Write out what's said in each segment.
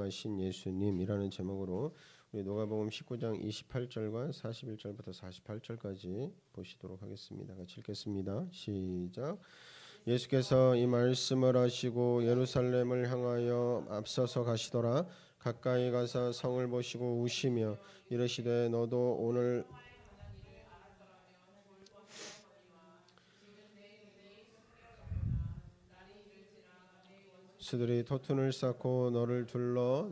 부활하신 예수님이라는 제목으로 우리 누가복음 19장 28절과 41절부터 48절까지 보시도록 하겠습니다. 같이 읽겠습니다. 시작. 예수께서 이 말씀을 하시고 예루살렘을 향하여 앞서서 가시더라. 가까이 가서 성을 보시고 우시며 이르시되 너도 오늘 수들이 토툰을 쌓고 너를 둘러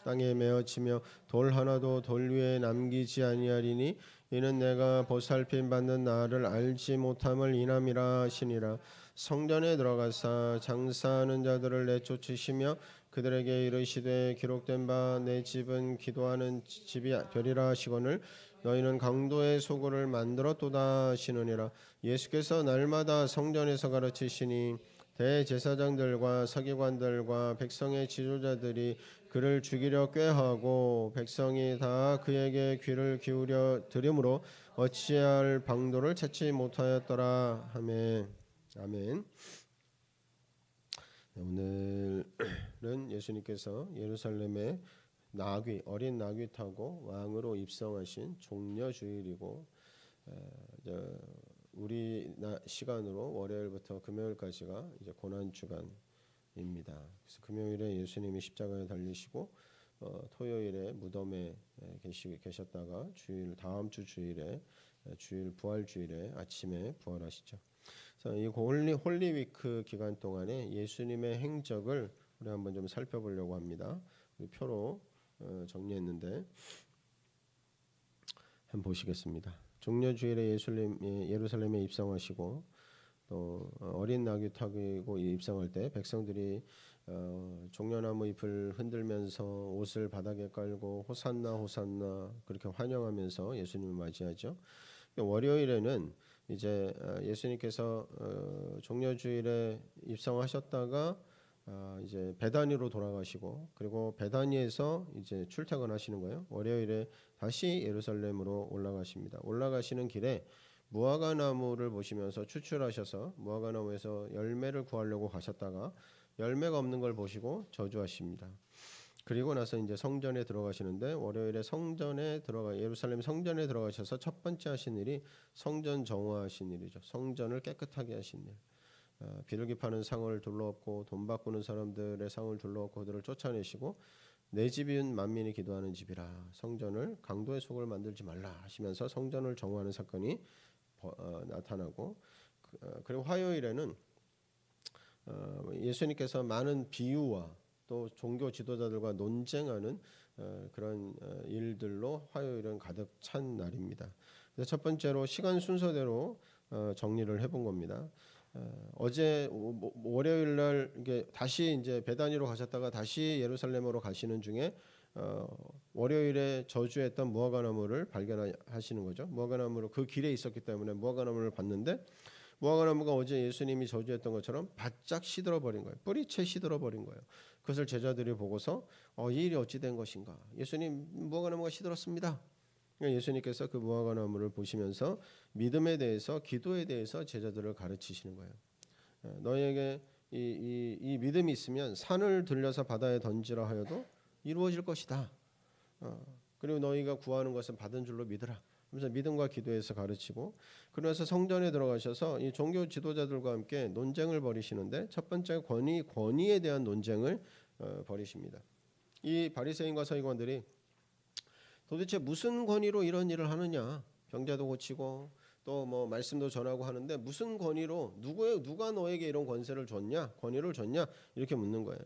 땅에 메어치며 돌 하나도 돌 위에 남기지 아니하리니 이는 내가 보살핌 받는 나를 알지 못함을 인함이라 하시니라. 성전에 들어가사 장사하는 자들을 내쫓으시며 그들에게 이르시되 기록된 바 내 집은 기도하는 집이 되리라 하시거늘 너희는 강도의 소굴을 만들었도다 하시느니라. 예수께서 날마다 성전에서 가르치시니 대제사장들과 서기관들과 백성의 지도자들이 그를 죽이려 꾀하고 백성이 다 그에게 귀를 기울여 들으므로 어찌할 방도를 찾지 못하였더라 하매. 아멘. 오늘은 예수님께서 예루살렘에 어린 나귀 타고 왕으로 입성하신 종려주일이고 우리 시간으로 월요일부터 금요일까지가 이제 고난 주간입니다. 그래서 금요일에 예수님이 십자가에 달리시고 토요일에 무덤에 계셨다가 다음 주 주일에 부활 주일에 아침에 부활하시죠. 그래서 이 홀리위크 기간 동안에 예수님의 행적을 우리 한번 좀 살펴보려고 합니다. 우리 표로 정리했는데 한번 보시겠습니다. 종려주일에 예루살렘에 입성하시고 또 어린 나귀 타고 입성할 때 백성들이 종려나무 잎을 흔들면서 옷을 바닥에 깔고 호산나 호산나 그렇게 환영하면서 예수님을 맞이하죠. 월요일에는 이제 예수님께서 종려주일에 입성하셨다가 이제 베다니로 돌아가시고 그리고 베다니에서 이제 출퇴근하시는 거예요. 월요일에 다시 예루살렘으로 올라가십니다. 올라가시는 길에 무화과 나무를 보시면서 추출하셔서 무화과 나무에서 열매를 구하려고 가셨다가 열매가 없는 걸 보시고 저주하십니다. 그리고 나서 이제 성전에 들어가시는데 월요일에 예루살렘 성전에 들어가셔서 첫 번째 하신 일이 성전 정화하신 일이죠. 성전을 깨끗하게 하신 일. 비둘기 파는 상을 둘러엎고 돈 바꾸는 사람들의 상을 둘러엎고 그들을 쫓아내시고 내 집은 만민이 기도하는 집이라 성전을 강도의 속을 만들지 말라 하시면서 성전을 정화하는 사건이 나타나고 그리고 화요일에는 예수님께서 많은 비유와 또 종교 지도자들과 논쟁하는 그런 일들로 화요일은 가득 찬 날입니다. 그래서 첫 번째로 시간 순서대로 정리를 해본 겁니다. 어제 월요일 날 이게 다시 이제 베다니로 가셨다가 다시 예루살렘으로 가시는 중에 월요일에 저주했던 무화과 나무를 발견하시는 거죠. 무화과 나무로 그 길에 있었기 때문에 무화과 나무를 봤는데 무화과 나무가 어제 예수님이 저주했던 것처럼 바짝 시들어 버린 거예요. 뿌리채 시들어 버린 거예요. 그것을 제자들이 보고서 이 일이 어찌 된 것인가? 예수님 무화과 나무가 시들었습니다. 예수님께서 그 무화과 나무를 보시면서 믿음에 대해서 기도에 대해서 제자들을 가르치시는 거예요. 너희에게 이 믿음이 있으면 산을 들려서 바다에 던지라 하여도 이루어질 것이다. 그리고 너희가 구하는 것은 받은 줄로 믿으라. 그래서 믿음과 기도에서 가르치고 그래서 성전에 들어가셔서 이 종교 지도자들과 함께 논쟁을 벌이시는데 첫 번째 권위에 대한 논쟁을 벌이십니다. 이 바리새인과 서기관들이 도대체 무슨 권위로 이런 일을 하느냐? 병자도 고치고 또 뭐 말씀도 전하고 하는데 무슨 권위로 누가 너에게 이런 권세를 줬냐? 권위를 줬냐? 이렇게 묻는 거예요.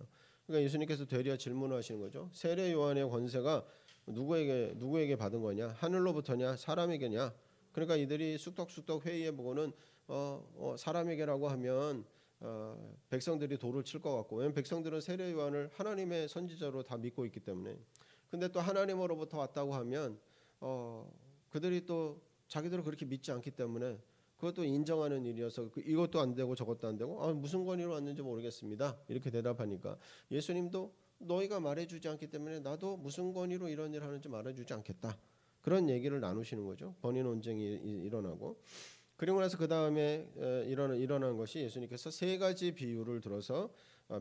그러니까 예수님께서 되려 질문을 하시는 거죠. 세례 요한의 권세가 누구에게 받은 거냐? 하늘로부터냐? 사람에게냐? 그러니까 이들이 쑥덕쑥덕 회의해 보고는 사람에게라고 하면 백성들이 돌을 칠 것 같고 왜냐하면 백성들은 세례 요한을 하나님의 선지자로 다 믿고 있기 때문에 근데 또 하나님으로부터 왔다고 하면 그들이 또 자기들은 그렇게 믿지 않기 때문에 그것도 인정하는 일이어서 이것도 안 되고 저것도 안 되고 무슨 권위로 왔는지 모르겠습니다. 이렇게 대답하니까 예수님도 너희가 말해주지 않기 때문에 나도 무슨 권위로 이런 일을 하는지 말해주지 않겠다. 그런 얘기를 나누시는 거죠. 권위 논쟁이 일어나고 그리고 나서 그 다음에 일어난 것이 예수님께서 세 가지 비유를 들어서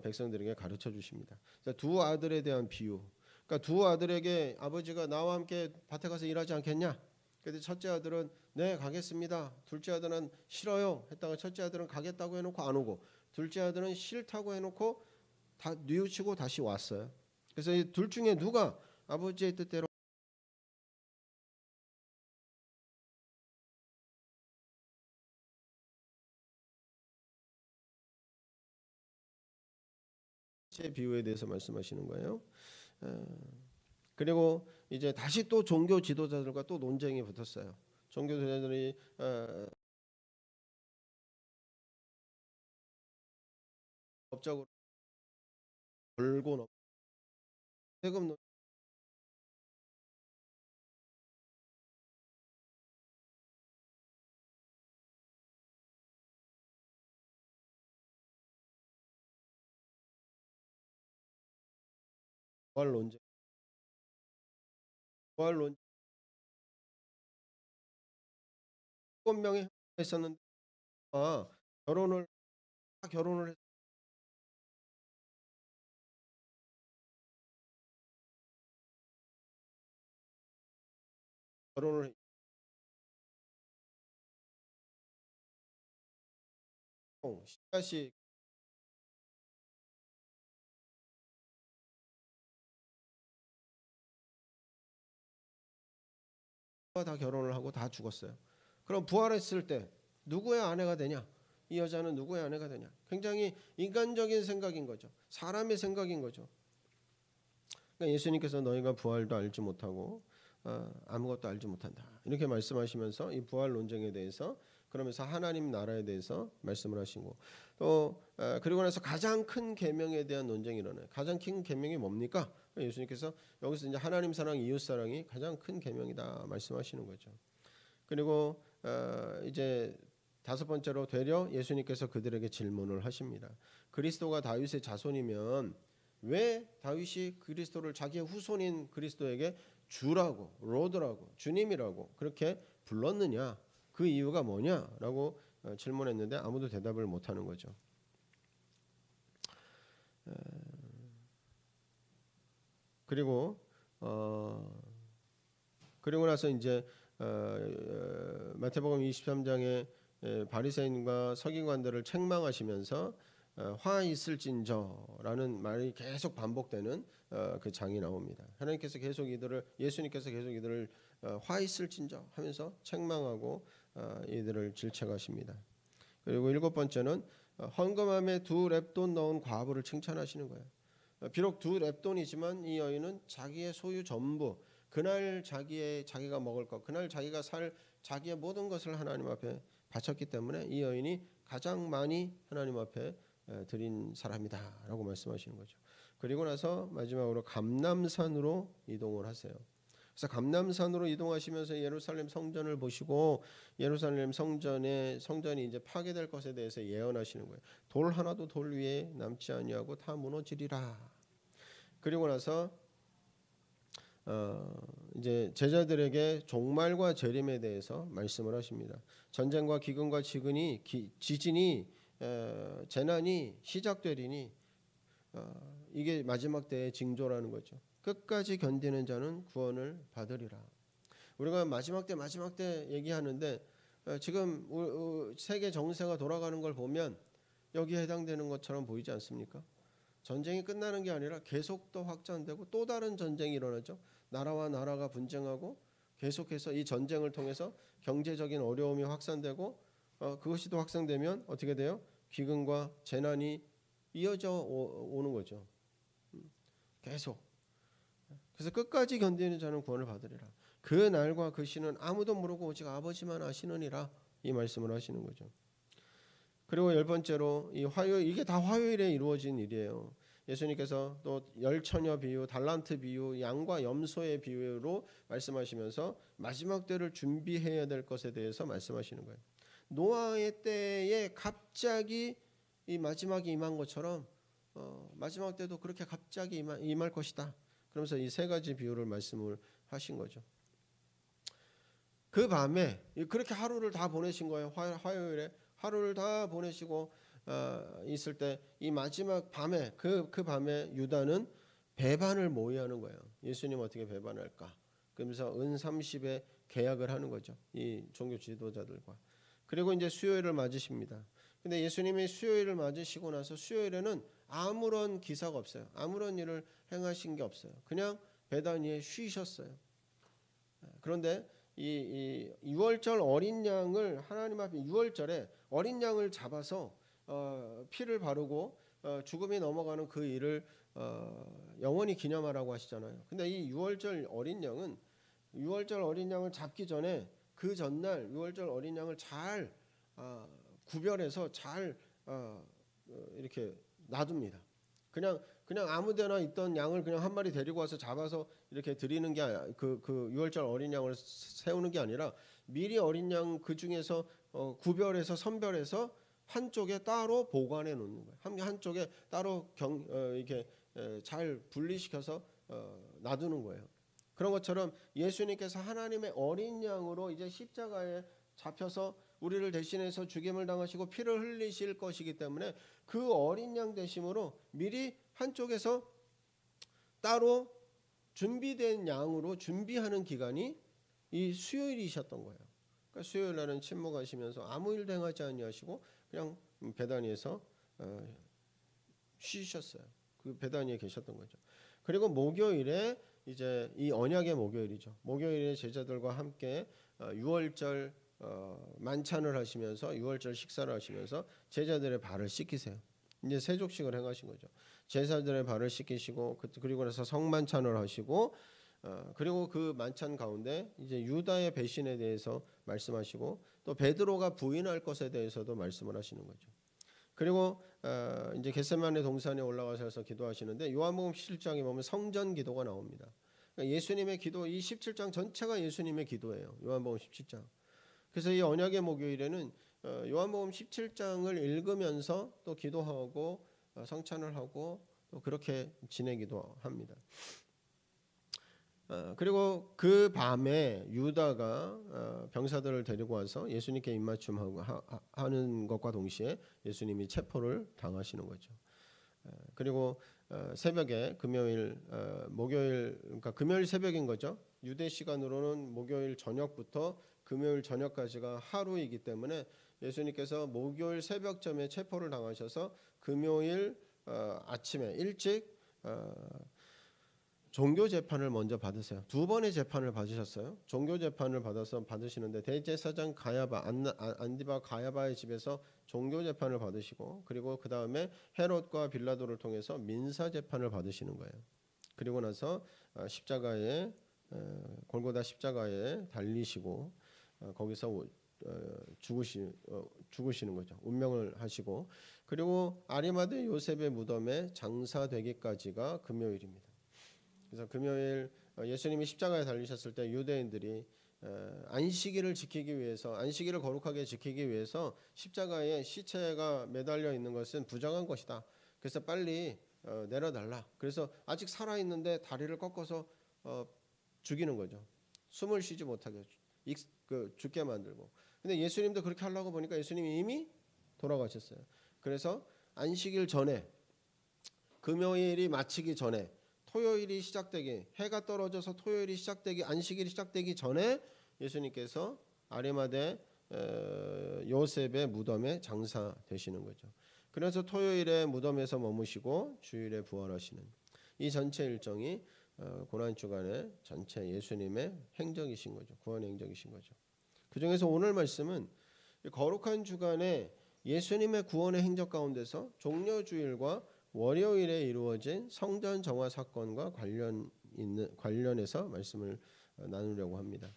백성들에게 가르쳐 주십니다. 두 아들에 대한 비유. 그러니까 두 아들에게 아버지가 나와 함께 밭에 가서 일하지 않겠냐? 그런데 첫째 아들은 네 가겠습니다. 둘째 아들은 싫어요 했다가 첫째 아들은 가겠다고 해놓고 안 오고, 둘째 아들은 싫다고 해놓고 다 뉘우치고 다시 왔어요. 그래서 이 둘 중에 누가 아버지의 뜻대로 제 비유에 대해서 말씀하시는 거예요. 그리고 이제 다시 또 종교 지도자들과 또 논쟁이 붙었어요. 종교 지도자들이 법적으로 벌고 세금 부활 논쟁, 부활 논쟁 7명이 있었는데 결혼을 다 결혼을 씨앗이 다 결혼을 하고 다 죽었어요. 그럼 부활했을 때 누구의 아내가 되냐? 이 여자는 누구의 아내가 되냐? 굉장히 인간적인 생각인 거죠. 사람의 생각인 거죠. 그러니까 예수님께서 너희가 부활도 알지 못하고 아무것도 알지 못한다 이렇게 말씀하시면서 이 부활 논쟁에 대해서, 그러면서 하나님 나라에 대해서 말씀을 하시고, 또 그리고 나서 가장 큰 계명에 대한 논쟁이 일어나요. 가장 큰 계명이 뭡니까? 예수님께서 여기서 이제 하나님 사랑, 이웃 사랑이 가장 큰 계명이다 말씀하시는 거죠. 그리고 이제 다섯 번째로 되려 예수님께서 그들에게 질문을 하십니다. 그리스도가 다윗의 자손이면 왜 다윗이 그리스도를 자기의 후손인 그리스도에게 주라고, 로드라고, 주님이라고 그렇게 불렀느냐? 그 이유가 뭐냐라고 질문했는데 아무도 대답을 못하는 거죠. 그리고 그리고 나서 이제 마태복음 23장에 바리새인과 서기관들을 책망하시면서 화 있을진저라는 말이 계속 반복되는 그 장이 나옵니다. 하나님께서 계속 예수님께서 계속 이들을 화 있을진저 하면서 책망하고 이들을 질책하십니다. 그리고 일곱 번째는 헌금함에 2렙돈 넣은 과부를 칭찬하시는 거예요. 비록 2렙돈이지만 이 여인은 자기의 소유 전부, 그날 자기가 먹을 것, 그날 자기가 살 자기의 모든 것을 하나님 앞에 바쳤기 때문에 이 여인이 가장 많이 하나님 앞에 드린 사람이다라고 말씀하시는 거죠. 그리고 나서 마지막으로 감람산으로 이동을 하세요. 그래서 감람산으로 이동하시면서 예루살렘 성전을 보시고 예루살렘 성전이 이제 파괴될 것에 대해서 예언하시는 거예요. 돌 하나도 돌 위에 남지 아니하고 다 무너지리라. 그리고 나서 이제 제자들에게 종말과 재림에 대해서 말씀을 하십니다. 전쟁과 기근과 지진이 재난이 시작되리니 이게 마지막 때의 징조라는 거죠. 끝까지 견디는 자는 구원을 받으리라. 우리가 마지막 때 얘기하는데 지금 세계 정세가 돌아가는 걸 보면 여기에 해당되는 것처럼 보이지 않습니까? 전쟁이 끝나는 게 아니라 계속 더 확장되고 또 다른 전쟁이 일어나죠. 나라와 나라가 분쟁하고 계속해서 이 전쟁을 통해서 경제적인 어려움이 확산되고 그것이 또 확산되면 어떻게 돼요? 기근과 재난이 이어져 오는 거죠. 계속. 그래서 끝까지 견디는 자는 구원을 받으리라. 그 날과 그 시는 아무도 모르고 오직 아버지만 아시느니라 이 말씀을 하시는 거죠. 그리고 열 번째로 이게 다 화요일에 이루어진 일이에요. 예수님께서 또 열처녀 비유, 달란트 비유, 양과 염소의 비유로 말씀하시면서 마지막 때를 준비해야 될 것에 대해서 말씀하시는 거예요. 노아의 때에 갑자기 이 마지막이 임한 것처럼 마지막 때도 그렇게 갑자기 임할 것이다. 그러면서 이 세 가지 비유를 말씀을 하신 거죠. 그 밤에 그렇게 하루를 다 보내신 거예요. 화요일에 하루를 다 보내시고 있을 때 이 마지막 밤에 그 밤에 유다는 배반을 모의하는 거예요. 예수님 어떻게 배반할까? 그러면서 은 30에 계약을 하는 거죠. 이 종교 지도자들과. 그리고 이제 수요일을 맞으십니다. 근데 예수님이 수요일을 맞으시고 나서 수요일에는 아무런 기사가 없어요. 아무런 일을 행하신 게 없어요. 그냥 베다니에 쉬셨어요. 그런데 이 유월절 어린 양을 하나님 앞에 유월절에 어린 양을 잡아서 피를 바르고 죽음이 넘어가는 그 일을 영원히 기념하라고 하시잖아요. 근데 이 유월절 어린 양은 유월절 어린 양을 잡기 전에 그 전날 유월절 어린 양을 잘 구별해서 잘 이렇게 놔둡니다. 그냥 아무데나 있던 양을 그냥 한 마리 데리고 와서 잡아서 이렇게 드리는 게 그 유월절 어린 양을 세우는 게 아니라 미리 어린 양 그 중에서 구별해서 선별해서 한쪽에 따로 보관해 놓는 거예요. 한쪽에 따로 이렇게 잘 분리시켜서 놔두는 거예요. 그런 것처럼 예수님께서 하나님의 어린 양으로 이제 십자가에 잡혀서 우리를 대신해서 죽임을 당하시고 피를 흘리실 것이기 때문에 그 어린 양 대심으로 미리 한쪽에서 따로 준비된 양으로 준비하는 기간이 이 수요일이셨던 거예요. 그러니까 수요일 날은 침묵하시면서 아무 일도 행하지 아니하시고 그냥 베다니에서 쉬셨어요. 그 베다니에 계셨던 거죠. 그리고 목요일에 이제 이 언약의 목요일이죠. 목요일에 제자들과 함께 유월절 만찬을 하시면서 유월절 식사를 하시면서 제자들의 발을 씻기세요. 이제 세족식을 행하신 거죠. 제자들의 발을 씻기시고 그리고 나서 성만찬을 하시고 그리고 그 만찬 가운데 이제 유다의 배신에 대해서 말씀하시고 또 베드로가 부인할 것에 대해서도 말씀을 하시는 거죠. 그리고 이제 겟세마네 동산에 올라가셔서 기도하시는데 요한복음 17장에 보면 성전 기도가 나옵니다. 그러니까 예수님의 기도 이 17장 전체가 예수님의 기도예요. 요한복음 17장. 그래서 이 언약의 목요일에는 요한복음 17장을 읽으면서 또 기도하고 성찬을 하고 또 그렇게 지내기도 합니다. 그리고 그 밤에 유다가 병사들을 데리고 와서 예수님께 입맞춤하고 하는 것과 동시에 예수님이 체포를 당하시는 거죠. 그리고 새벽에 금요일 목요일 그러니까 금요일 새벽인 거죠. 유대 시간으로는 목요일 저녁부터 금요일 저녁까지가 하루이기 때문에 예수님께서 목요일 새벽쯤에 체포를 당하셔서 금요일 아침에 일찍 종교 재판을 먼저 받으세요. 두 번의 재판을 받으셨어요. 종교 재판을 받으시는데 대제사장 가야바 안디바 가야바의 집에서 종교 재판을 받으시고 그리고 그 다음에 헤롯과 빌라도를 통해서 민사 재판을 받으시는 거예요. 그리고 나서 십자가에 골고다 십자가에 달리시고 거기서 죽으시는 거죠. 운명을 하시고 그리고 아리마대 요셉의 무덤에 장사되기까지가 금요일입니다. 그래서 금요일 예수님이 십자가에 달리셨을 때 유대인들이 안식일을 지키기 위해서 안식일을 거룩하게 지키기 위해서 십자가에 시체가 매달려 있는 것은 부정한 것이다. 그래서 빨리 내려달라. 그래서 아직 살아 있는데 다리를 꺾어서 죽이는 거죠. 숨을 쉬지 못하게 죽게 만들고. 근데 예수님도 그렇게 하려고 보니까 예수님이 이미 돌아가셨어요. 그래서 안식일 전에 금요일이 마치기 전에 토요일이 시작되기 해가 떨어져서 토요일이 시작되기 안식일이 시작되기 전에 예수님께서 아리마대 요셉의 무덤에 장사되시는 거죠. 그래서 토요일에 무덤에서 머무시고 주일에 부활하시는 이 전체 일정이 고난 주간의 전체 예수님의 행적이신 거죠. 구원의 행적이신 거죠. 그 중에서 오늘 말씀은 거룩한 주간에 예수님의 구원의 행적 가운데서 종려주일과 월요일에 이루어진 성전 정화 사건과 관련해서 말씀을 나누려고 합니다.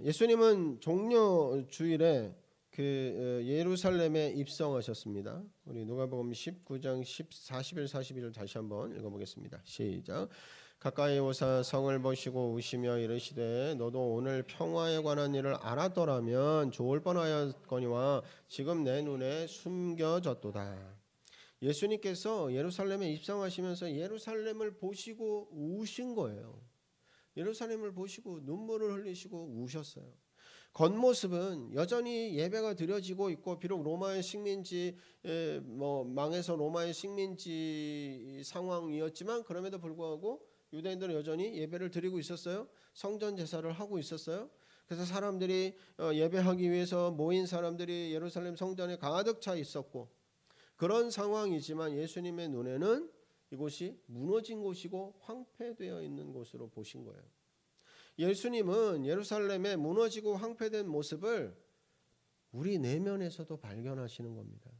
예수님은 종려주일에 그 예루살렘에 입성하셨습니다. 우리 누가복음 19장 41, 42를 다시 한번 읽어보겠습니다. 시작. 가까이 오사 성을 보시고 우시며 이르시되 너도 오늘 평화에 관한 일을 알았더라면 좋을 뻔하였거니와 지금 내 눈에 숨겨졌도다. 예수님께서 예루살렘에 입성하시면서 예루살렘을 보시고 우신 거예요. 예루살렘을 보시고 눈물을 흘리시고 우셨어요. 겉모습은 여전히 예배가 드려지고 있고, 비록 로마의 식민지 망해서 로마의 식민지 상황이었지만 그럼에도 불구하고 유대인들은 여전히 예배를 드리고 있었어요. 성전 제사를 하고 있었어요. 그래서 사람들이 예배하기 위해서 모인 사람들이 예루살렘 성전에 가득 차 있었고, 그런 상황이지만 예수님의 눈에는 이곳이 무너진 곳이고 황폐되어 있는 곳으로 보신 거예요. 예수님은 예루살렘의 무너지고 황폐된 모습을 우리 내면에서도 발견하시는 겁니다.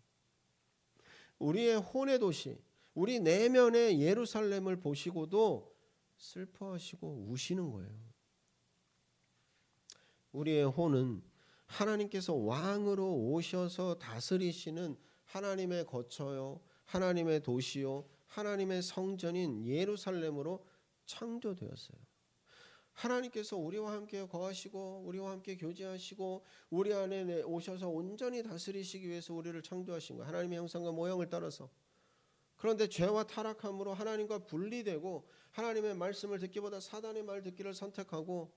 우리의 혼의 도시, 우리 내면의 예루살렘을 보시고도 슬퍼하시고 우시는 거예요. 우리의 혼은 하나님께서 왕으로 오셔서 다스리시는 하나님의 거처요, 하나님의 도시요, 하나님의 성전인 예루살렘으로 창조되었어요. 하나님께서 우리와 함께 거하시고 우리와 함께 교제하시고 우리 안에 오셔서 온전히 다스리시기 위해서 우리를 창조하신 거예요. 하나님의 형상과 모형을 따라서. 그런데 죄와 타락함으로 하나님과 분리되고 하나님의 말씀을 듣기보다 사단의 말 듣기를 선택하고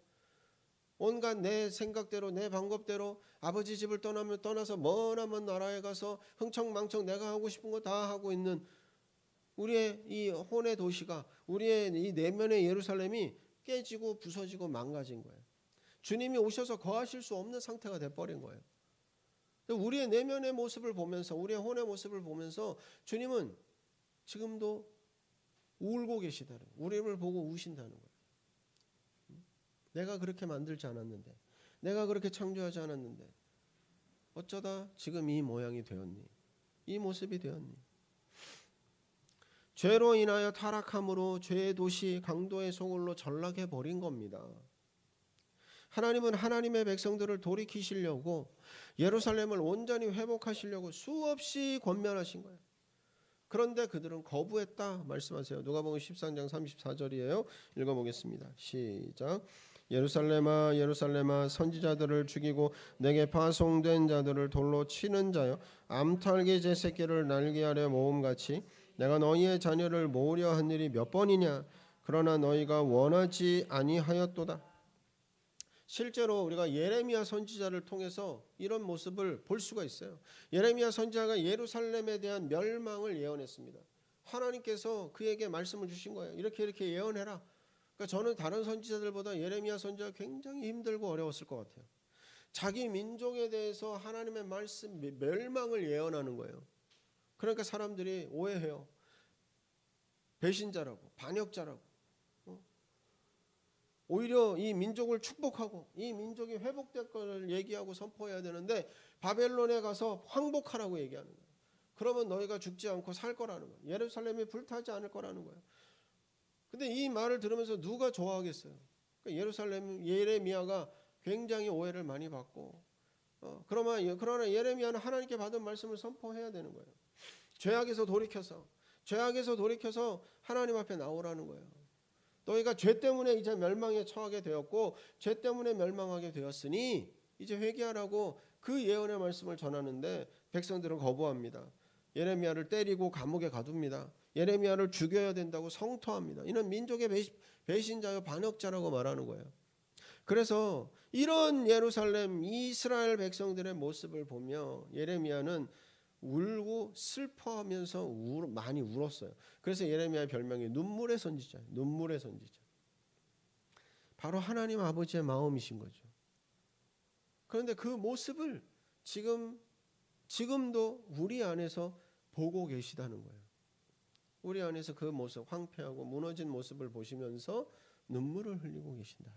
온갖 내 생각대로 내 방법대로 아버지 집을 떠나서 머나먼 나라에 가서 흥청망청 내가 하고 싶은 거 다 하고 있는 우리의 이 혼의 도시가, 우리의 이 내면의 예루살렘이 깨지고 부서지고 망가진 거예요. 주님이 오셔서 거하실 수 없는 상태가 돼버린 거예요. 우리의 내면의 모습을 보면서, 우리의 혼의 모습을 보면서 주님은 지금도 울고 계시다는 거예요. 우리를 보고 우신다는 거예요. 내가 그렇게 만들지 않았는데, 내가 그렇게 창조하지 않았는데 어쩌다 지금 이 모양이 되었니? 이 모습이 되었니? 죄로 인하여 타락함으로 죄의 도시 강도의 소굴로 전락해 버린 겁니다. 하나님은 하나님의 백성들을 돌이키시려고 예루살렘을 온전히 회복하시려고 수없이 권면하신 거예요. 그런데 그들은 거부했다 말씀하세요. 누가복음 13장 34절이에요. 읽어보겠습니다. 시작. 예루살렘아 예루살렘아 선지자들을 죽이고 내게 파송된 자들을 돌로 치는 자여, 암탉이 제 새끼를 날개 아래 모음같이 내가 너희의 자녀를 모으려 한 일이 몇 번이냐. 그러나 너희가 원하지 아니하였도다. 실제로 우리가 예레미야 선지자를 통해서 이런 모습을 볼 수가 있어요. 예레미야 선지자가 예루살렘에 대한 멸망을 예언했습니다. 하나님께서 그에게 말씀을 주신 거예요. 이렇게 예언해라. 그러니까 저는 다른 선지자들보다 예레미야 선지자가 굉장히 힘들고 어려웠을 것 같아요. 자기 민족에 대해서 하나님의 말씀 멸망을 예언하는 거예요. 그러니까 사람들이 오해해요. 배신자라고, 반역자라고. 오히려 이 민족을 축복하고 이 민족이 회복될 것을 얘기하고 선포해야 되는데 바벨론에 가서 황복하라고 얘기하는 거예요. 그러면 너희가 죽지 않고 살 거라는 거예요. 예루살렘이 불타지 않을 거라는 거예요. 근데 이 말을 들으면서 누가 좋아하겠어요? 그러니까 예레미야가 굉장히 오해를 많이 받고, 그러나 예레미야는 하나님께 받은 말씀을 선포해야 되는 거예요. 죄악에서 돌이켜서 하나님 앞에 나오라는 거예요. 너희가 죄 때문에 이제 멸망에 처하게 되었고 죄 때문에 멸망하게 되었으니 이제 회개하라고 그 예언의 말씀을 전하는데 백성들은 거부합니다. 예레미야를 때리고 감옥에 가둡니다. 예레미야를 죽여야 된다고 성토합니다. 이는 민족의 배신자요 반역자라고 말하는 거예요. 그래서 이런 예루살렘 이스라엘 백성들의 모습을 보며 예레미야는 울고 슬퍼하면서 많이 울었어요. 그래서 예레미야의 별명이 눈물의 선지자, 눈물의 선지자. 바로 하나님 아버지의 마음이신 거죠. 그런데 그 모습을 지금도 우리 안에서 보고 계시다는 거예요. 우리 안에서 그 모습, 황폐하고 무너진 모습을 보시면서 눈물을 흘리고 계신다.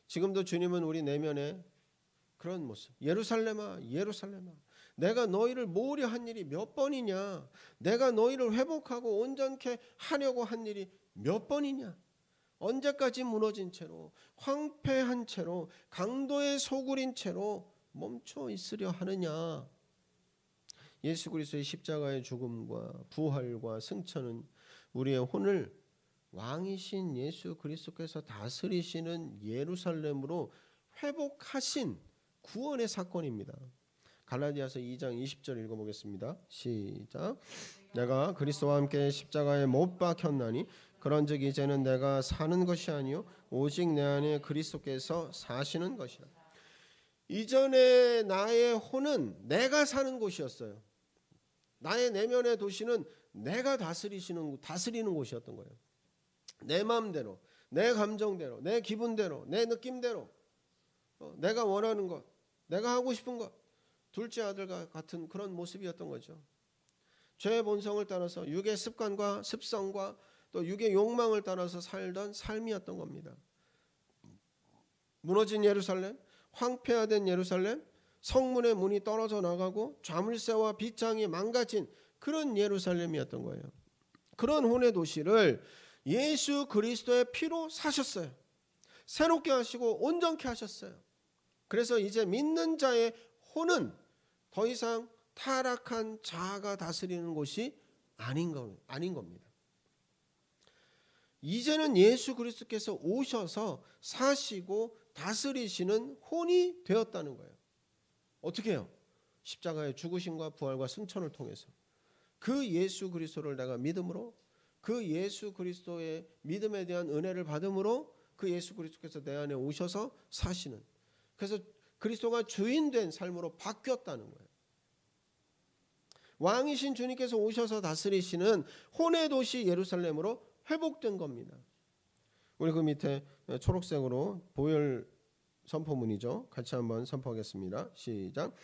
지금도 주님은 우리 내면에 그런 모습, 예루살렘아 예루살렘아 내가 너희를 모으려 한 일이 몇 번이냐. 내가 너희를 회복하고 온전케 하려고 한 일이 몇 번이냐. 언제까지 무너진 채로, 황폐한 채로, 강도의 소굴인 채로 멈춰 있으려 하느냐. 예수 그리스도의 십자가의 죽음과 부활과 승천은 우리의 혼을 왕이신 예수 그리스도께서 다스리시는 예루살렘으로 회복하신 구원의 사건입니다. 갈라디아서 2장 20절 읽어보겠습니다. 시작. 내가 그리스도와 함께 십자가에 못 박혔나니 그런즉 이제는 내가 사는 것이 아니요 오직 내 안에 그리스도께서 사시는 것이라. 이전에 나의 혼은 내가 사는 곳이었어요. 나의 내면의 도시는 내가 다스리는 곳이었던 거예요. 내 마음대로, 내 감정대로, 내 기분대로, 내 느낌대로, 내가 원하는 것, 내가 하고 싶은 것, 둘째 아들과 같은 그런 모습이었던 거죠. 죄의 본성을 따라서 육의 습관과 습성과 또 육의 욕망을 따라서 살던 삶이었던 겁니다. 무너진 예루살렘, 황폐화된 예루살렘, 성문의 문이 떨어져 나가고 자물쇠와 빗장이 망가진 그런 예루살렘이었던 거예요. 그런 혼의 도시를 예수 그리스도의 피로 사셨어요. 새롭게 하시고 온전케 하셨어요. 그래서 이제 믿는 자의 혼은 더 이상 타락한 자아가 다스리는 곳이 아닌 겁니다. 이제는 예수 그리스도께서 오셔서 사시고 다스리시는 혼이 되었다는 거예요. 어떻게 해요? 십자가의 죽으심과 부활과 승천을 통해서 그 예수 그리스도를 내가 믿음으로, 그 예수 그리스도의 믿음에 대한 은혜를 받음으로 그 예수 그리스도께서 내 안에 오셔서 사시는, 그래서 그리스도가 주인된 삶으로 바뀌었다는 거예요. 왕이신 주님께서 오셔서 다스리시는 혼의 도시 예루살렘으로 회복된 겁니다. 우리 그 밑에 초록색으로 보혈 선포문이죠. 같이 한번 선포하겠습니다. 시작.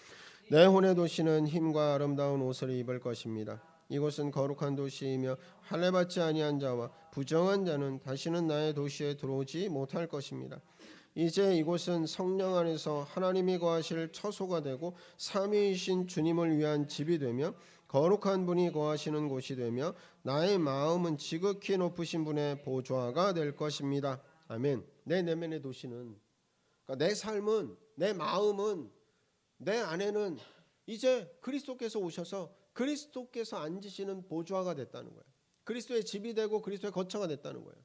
내 혼의 도시는 힘과 아름다운 옷을 입을 것입니다. 이곳은 거룩한 도시이며 할례받지 아니한 자와 부정한 자는 다시는 나의 도시에 들어오지 못할 것입니다. 이제 이곳은 성령 안에서 하나님이 거하실 처소가 되고 삼위이신 주님을 위한 집이 되며 거룩한 분이 거하시는 곳이 되며 나의 마음은 지극히 높으신 분의 보좌가 될 것입니다. 아멘. 내 내면의 도시는, 그러니까 내 삶은, 내 마음은, 내 안에는 이제 그리스도께서 오셔서 그리스도께서 앉으시는 보좌가 됐다는 거예요. 그리스도의 집이 되고 그리스도의 거처가 됐다는 거예요.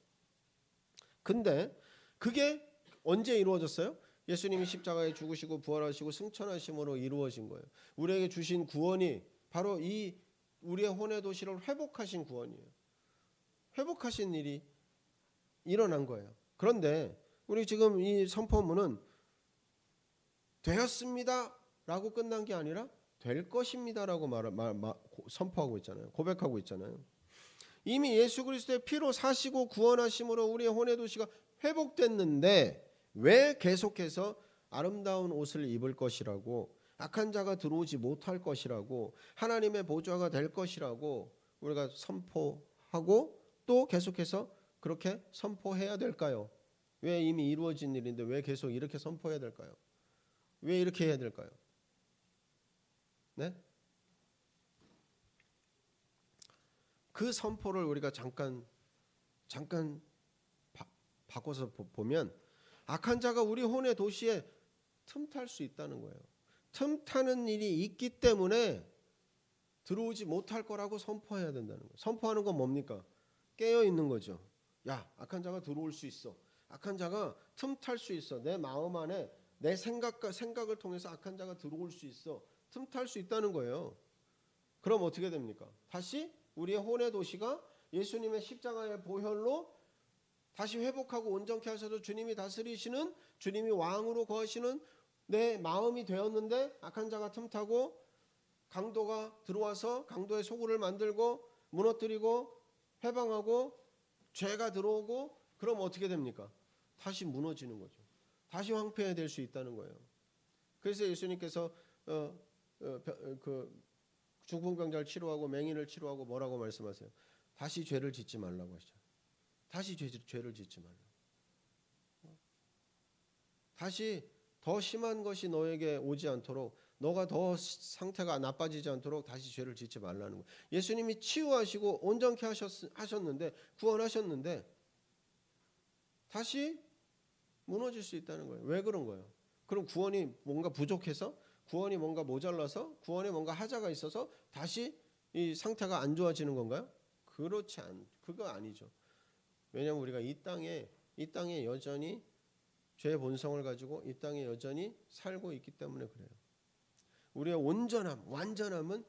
근데 그게 언제 이루어졌어요? 예수님이 십자가에 죽으시고 부활하시고 승천하심으로 이루어진 거예요. 우리에게 주신 구원이 바로 이 우리의 혼의 도시를 회복하신 구원이에요. 회복하신 일이 일어난 거예요. 그런데 우리 지금 이 선포문은 되었습니다 라고 끝난 게 아니라 될 것입니다 라고 선포하고 있잖아요. 고백하고 있잖아요. 이미 예수 그리스도의 피로 사시고 구원하심으로 우리의 혼의 도시가 회복됐는데 왜 계속해서 아름다운 옷을 입을 것이라고, 악한 자가 들어오지 못할 것이라고, 하나님의 보좌가 될 것이라고 우리가 선포하고 또 계속해서 그렇게 선포해야 될까요? 왜 이미 이루어진 일인데 왜 계속 이렇게 선포해야 될까요? 왜 이렇게 해야 될까요? 네? 그 선포를 우리가 잠깐 바꿔서 보면 악한 자가 우리 혼의 도시에 틈탈 수 있다는 거예요. 틈타는 일이 있기 때문에 들어오지 못할 거라고 선포해야 된다는 거예요. 선포하는 건 뭡니까? 깨어 있는 거죠. 야, 악한 자가 들어올 수 있어. 악한 자가 틈탈 수 있어. 내 마음 안에 내 생각을 통해서 악한 자가 들어올 수 있어. 틈탈 수 있다는 거예요. 그럼 어떻게 됩니까? 다시 우리의 혼의 도시가 예수님의 십자가의 보혈로 다시 회복하고 온전케 하셔서 주님이 다스리시는, 주님이 왕으로 거하시는 내 마음이 되었는데 악한 자가 틈타고 강도가 들어와서 강도의 소굴을 만들고 무너뜨리고 해방하고 죄가 들어오고, 그럼 어떻게 됩니까? 다시 무너지는 거죠. 다시 황폐해질 수 있다는 거예요. 그래서 예수님께서 그 중풍병자를 치료하고 맹인을 치료하고 뭐라고 말씀하세요? 다시 죄를 짓지 말라고 하시죠. 다시 죄를 짓지 말라. 다시 더 심한 것이 너에게 오지 않도록, 너가 더 상태가 나빠지지 않도록 다시 죄를 짓지 말라는 거예요. 예수님이 치유하시고 온전케 하셨는데, 구원하셨는데 다시 무너질 수 있다는 거예요. 왜 그런 거예요? 그럼 구원이 뭔가 부족해서, 구원이 뭔가 모자라서, 구원에 뭔가 하자가 있어서 다시 이 상태가 안 좋아지는 건가요? 그거 아니죠. 왜냐하면 우리가 이 땅에 여전히 죄의 본성을 가지고 이 땅에 여전히 살고 있기 때문에 그래요. 우리의 온전함, 완전함은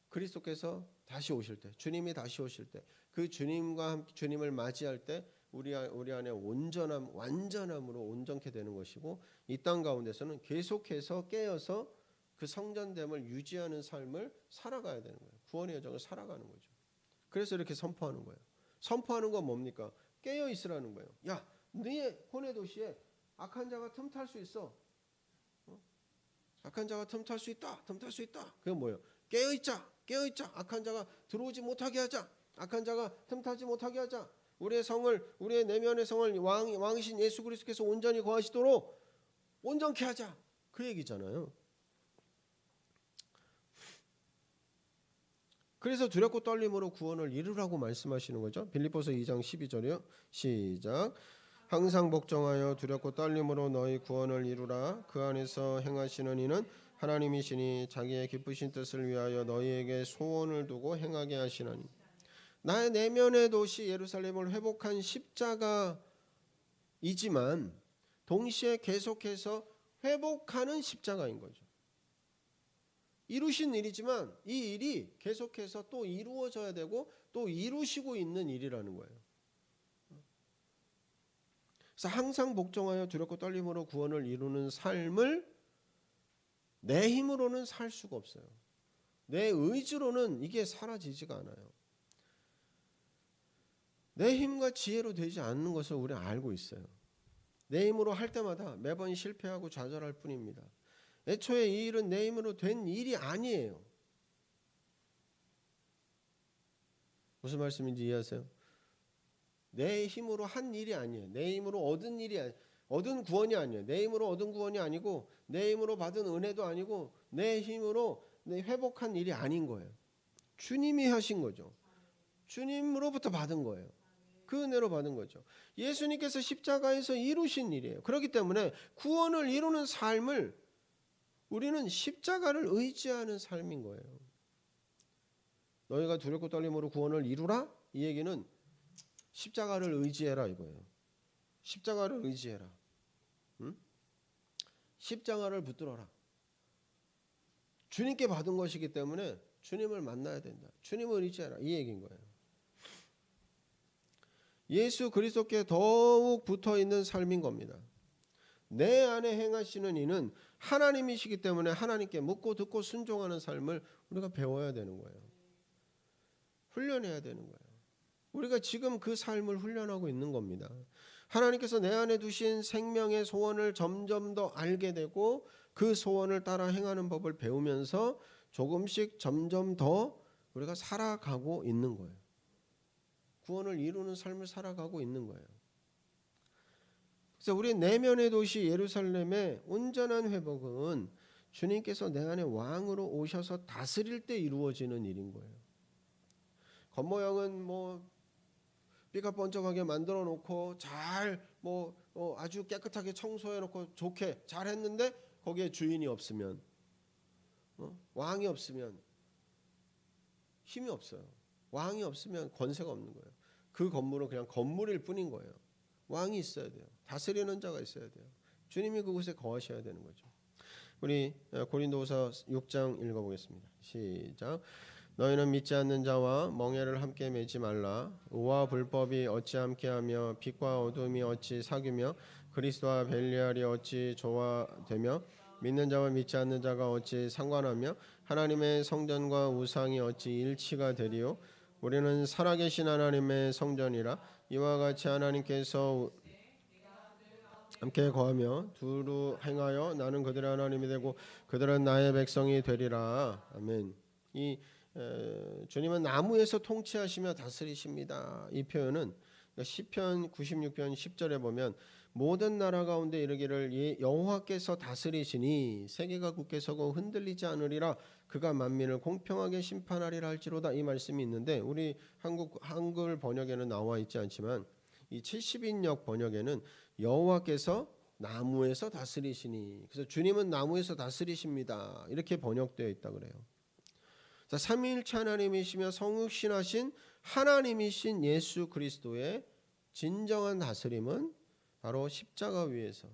그리스도께서 다시 오실 때, 주님이 다시 오실 때, 그 주님과 함께 주님을 맞이할 때 우리 안에 온전함, 완전함으로 온전케 되는 것이고, 이 땅 가운데서는 계속해서 깨어서 그 성전됨을 유지하는 삶을 살아가야 되는 거예요. 구원의 여정을 살아가는 거죠. 그래서 이렇게 선포하는 거예요. 선포하는 건 뭡니까? 깨어 있으라는 거예요. 야, 너의 혼의 도시에 악한 자가 틈탈 수 있어. 악한 자가 틈탈 수 있다. 틈탈 수 있다. 그게 뭐예요? 깨어 있자. 깨어 있자. 악한 자가 들어오지 못하게 하자. 악한 자가 틈타지 못하게 하자. 우리의 내면의 성을 왕이신 예수 그리스도께서 온전히 거하시도록 온전케 하자. 그 얘기잖아요. 그래서 두렵고 떨림으로 구원을 이루라고 말씀하시는 거죠. 빌립보서 2장 12절이요. 시작. 항상 복종하여 두렵고 떨림으로 너희 구원을 이루라. 그 안에서 행하시는 이는 하나님이시니 자기의 기쁘신 뜻을 위하여 너희에게 소원을 두고 행하게 하시나니. 나의 내면의 도시 예루살렘을 회복한 십자가이지만 동시에 계속해서 회복하는 십자가인 거죠. 이루신 일이지만 이 일이 계속해서 또 이루어져야 되고 또 이루시고 있는 일이라는 거예요. 그래서 항상 복종하여 두렵고 떨림으로 구원을 이루는 삶을 내 힘으로는 살 수가 없어요. 내 의지로는 이게 사라지지가 않아요. 내 힘과 지혜로 되지 않는 것을 우리는 알고 있어요. 내 힘으로 할 때마다 매번 실패하고 좌절할 뿐입니다. 애초에 이 일은 내 힘으로 된 일이 아니에요. 무슨 말씀인지 이해하세요? 내 힘으로 한 일이 아니에요. 내 힘으로 얻은 일이 얻은 구원이 아니에요. 내 힘으로 얻은 구원이 아니고 내 힘으로 받은 은혜도 아니고 내 힘으로 회복한 일이 아닌 거예요. 주님이 하신 거죠. 주님으로부터 받은 거예요. 그 은혜로 받은 거죠. 예수님께서 십자가에서 이루신 일이에요. 그렇기 때문에 구원을 이루는 삶을 우리는 십자가를 의지하는 삶인 거예요. 너희가 두렵고 떨림으로 구원을 이루라? 이 얘기는 십자가를 의지해라 이거예요. 십자가를 의지해라. 응? 십자가를 붙들어라. 주님께 받은 것이기 때문에 주님을 만나야 된다. 주님을 의지해라. 이 얘기인 거예요. 예수 그리스도께 더욱 붙어있는 삶인 겁니다. 내 안에 행하시는 이는 하나님이시기 때문에 하나님께 묻고 듣고 순종하는 삶을 우리가 배워야 되는 거예요. 훈련해야 되는 거예요. 우리가 지금 그 삶을 훈련하고 있는 겁니다. 하나님께서 내 안에 두신 생명의 소원을 점점 더 알게 되고 그 소원을 따라 행하는 법을 배우면서 조금씩 점점 더 우리가 살아가고 있는 거예요. 구원을 이루는 삶을 살아가고 있는 거예요. 그래서 우리 내면의 도시 예루살렘의 온전한 회복은 주님께서 내 안에 왕으로 오셔서 다스릴 때 이루어지는 일인 거예요. 겉모양은 삐까뻔쩍하게 만들어 놓고 아주 깨끗하게 청소해 놓고 좋게 잘 했는데 거기에 주인이 없으면 왕이 없으면 힘이 없어요. 왕이 없으면 권세가 없는 거예요. 그 건물은 그냥 건물일 뿐인 거예요. 왕이 있어야 돼요. 다스리는 자가 있어야 돼요. 주님이 그곳에 거하셔야 되는 거죠. 우리 고린도후서 6장 읽어보겠습니다. 시작. 너희는 믿지 않는 자와 멍에를 함께 매지 말라. 의와 불법이 어찌 함께하며 빛과 어둠이 어찌 사귀며 그리스도와 벨리알이 어찌 조화되며 믿는 자와 믿지 않는 자가 어찌 상관하며 하나님의 성전과 우상이 어찌 일치가 되리요. 우리는 살아계신 하나님의 성전이라. 이와 같이 하나님께서 함께 거하며 두루 행하여 나는 그들의 하나님이 되고 그들은 나의 백성이 되리라. 아멘. 주님은 나무에서 통치하시며 다스리십니다. 이 표현은 시편 96편 10절에 보면 모든 나라 가운데 이르기를 여호와께서 다스리시니 세계가 굳게 서고 흔들리지 않으리라. 그가 만민을 공평하게 심판하리라 할지로다. 이 말씀이 있는데 우리 한글 번역에는 나와 있지 않지만 이 70인역 번역에는 여호와께서 나무에서 다스리시니, 그래서 주님은 나무에서 다스리십니다. 이렇게 번역되어 있다 그래요. 자, 삼위일체 하나님이시며 성육신하신 하나님이신 예수 그리스도의 진정한 다스림은 바로 십자가 위에서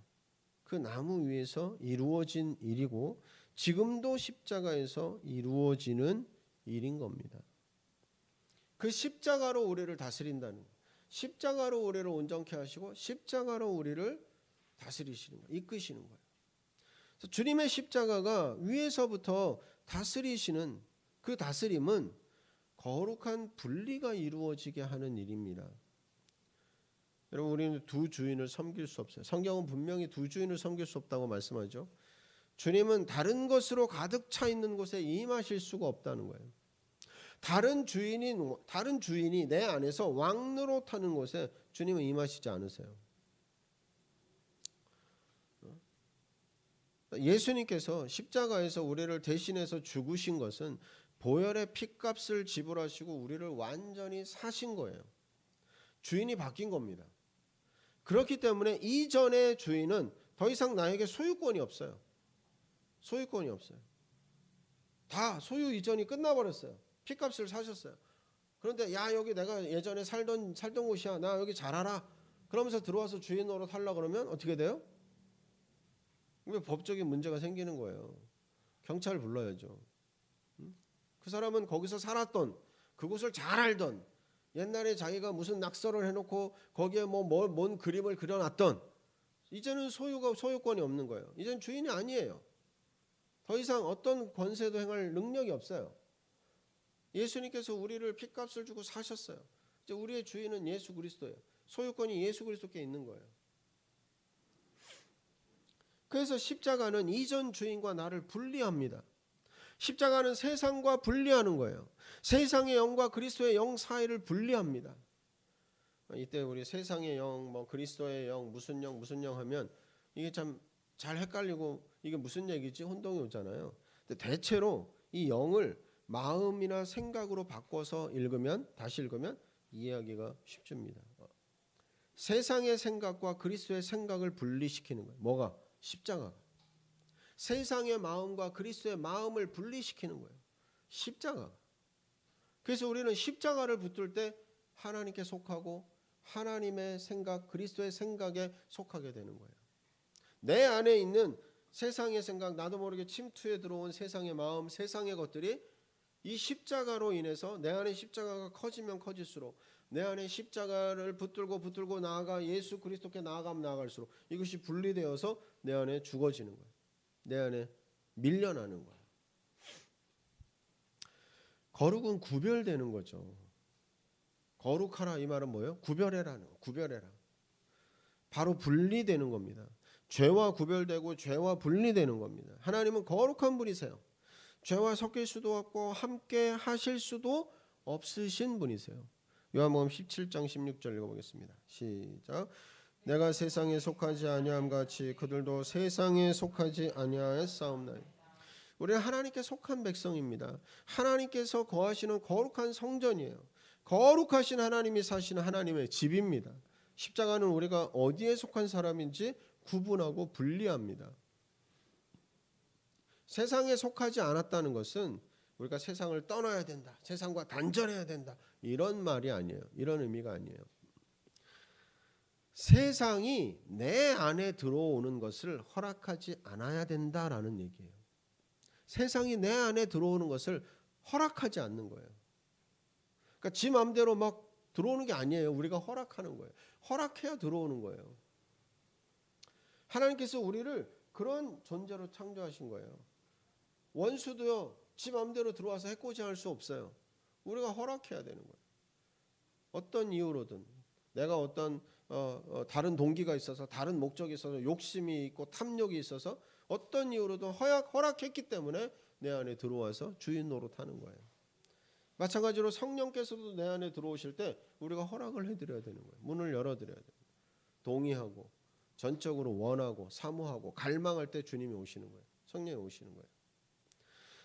그 나무 위에서 이루어진 일이고 지금도 십자가에서 이루어지는 일인 겁니다. 그 십자가로 우리를 다스린다는 거예요. 십자가로 우리를 온전케 하시고 십자가로 우리를 다스리시는 거예요. 이끄시는 거예요. 그래서 주님의 십자가가 위에서부터 다스리시는 그 다스림은 거룩한 분리가 이루어지게 하는 일입니다. 여러분, 우리는 두 주인을 섬길 수 없어요. 성경은 분명히 두 주인을 섬길 수 없다고 말씀하죠. 주님은 다른 것으로 가득 차 있는 곳에 임하실 수가 없다는 거예요. 다른 주인이 내 안에서 왕노릇하는 곳에 주님은 임하시지 않으세요. 예수님께서 십자가에서 우리를 대신해서 죽으신 것은 보혈의 피값을 지불하시고 우리를 완전히 사신 거예요. 주인이 바뀐 겁니다. 그렇기 때문에 이전의 주인은 더 이상 나에게 소유권이 없어요. 소유권이 없어요. 다 소유 이전이 끝나버렸어요. 피값을 사셨어요. 그런데 야, 여기 내가 예전에 살던 곳이야. 나 여기 잘 알아. 그러면서 들어와서 주인 노릇 하려고 그러면 어떻게 돼요? 왜 법적인 문제가 생기는 거예요. 경찰 불러야죠. 그 사람은 거기서 살았던, 그곳을 잘 알던, 옛날에 자기가 무슨 낙서를 해놓고 거기에 뭔 그림을 그려놨던, 이제는 소유권이 없는 거예요. 이제는 주인이 아니에요. 더 이상 어떤 권세도 행할 능력이 없어요. 예수님께서 우리를 핏값을 주고 사셨어요. 이제 우리의 주인은 예수 그리스도예요. 소유권이 예수 그리스도께 있는 거예요. 그래서 십자가는 이전 주인과 나를 분리합니다. 십자가는 세상과 분리하는 거예요. 세상의 영과 그리스도의 영 사이를 분리합니다. 이때 우리 세상의 영, 그리스도의 영, 무슨 영 하면 이게 참 잘 헷갈리고 이게 무슨 얘기지 혼동이 오잖아요. 근데 대체로 이 영을 마음이나 생각으로 바꿔서 다시 읽으면 이해하기가 쉽습니다. 세상의 생각과 그리스도의 생각을 분리시키는 거예요. 뭐가? 십자가가. 세상의 마음과 그리스도의 마음을 분리시키는 거예요. 십자가가. 그래서 우리는 십자가를 붙들 때 하나님께 속하고 하나님의 생각, 그리스도의 생각에 속하게 되는 거예요. 내 안에 있는 세상의 생각, 나도 모르게 침투해 들어온 세상의 마음, 세상의 것들이 이 십자가로 인해서 내 안에 십자가가 커지면 커질수록 내 안에 십자가를 붙들고 나아가 예수 그리스도께 나아가면 나아갈수록 이것이 분리되어서 내 안에 죽어지는 거예요. 내 안에 밀려나는 거예요. 거룩은 구별되는 거죠. 거룩하라 이 말은 뭐예요? 구별해라는 거. 구별해라. 바로 분리되는 겁니다. 죄와 구별되고 죄와 분리되는 겁니다. 하나님은 거룩한 분이세요. 죄와 섞일 수도 없고 함께 하실 수도 없으신 분이세요. 요한복음 17장 16절 읽어보겠습니다. 시작. 내가 세상에 속하지 아니함 같이 그들도 세상에 속하지 아니하였사옵나니. 우리는 하나님께 속한 백성입니다. 하나님께서 거하시는 거룩한 성전이에요. 거룩하신 하나님이 사시는 하나님의 집입니다. 십자가는 우리가 어디에 속한 사람인지 구분하고 분리합니다. 세상에 속하지 않았다는 것은 우리가 세상을 떠나야 된다, 세상과 단절해야 된다, 이런 말이 아니에요. 이런 의미가 아니에요. 세상이 내 안에 들어오는 것을 허락하지 않아야 된다라는 얘기예요. 세상이 내 안에 들어오는 것을 허락하지 않는 거예요. 그러니까 지 마음대로 막 들어오는 게 아니에요. 우리가 허락하는 거예요. 허락해야 들어오는 거예요. 하나님께서 우리를 그런 존재로 창조하신 거예요. 원수도요, 지 마음대로 들어와서 해코지할 수 없어요. 우리가 허락해야 되는 거예요. 어떤 이유로든 내가 어떤 다른 동기가 있어서, 다른 목적이 있어서, 욕심이 있고 탐욕이 있어서 어떤 이유로든 허락했기 때문에 내 안에 들어와서 주인 노릇하는 거예요. 마찬가지로 성령께서도 내 안에 들어오실 때 우리가 허락을 해드려야 되는 거예요. 문을 열어드려야 돼요. 동의하고 전적으로 원하고 사모하고 갈망할 때 주님이 오시는 거예요. 성령이 오시는 거예요.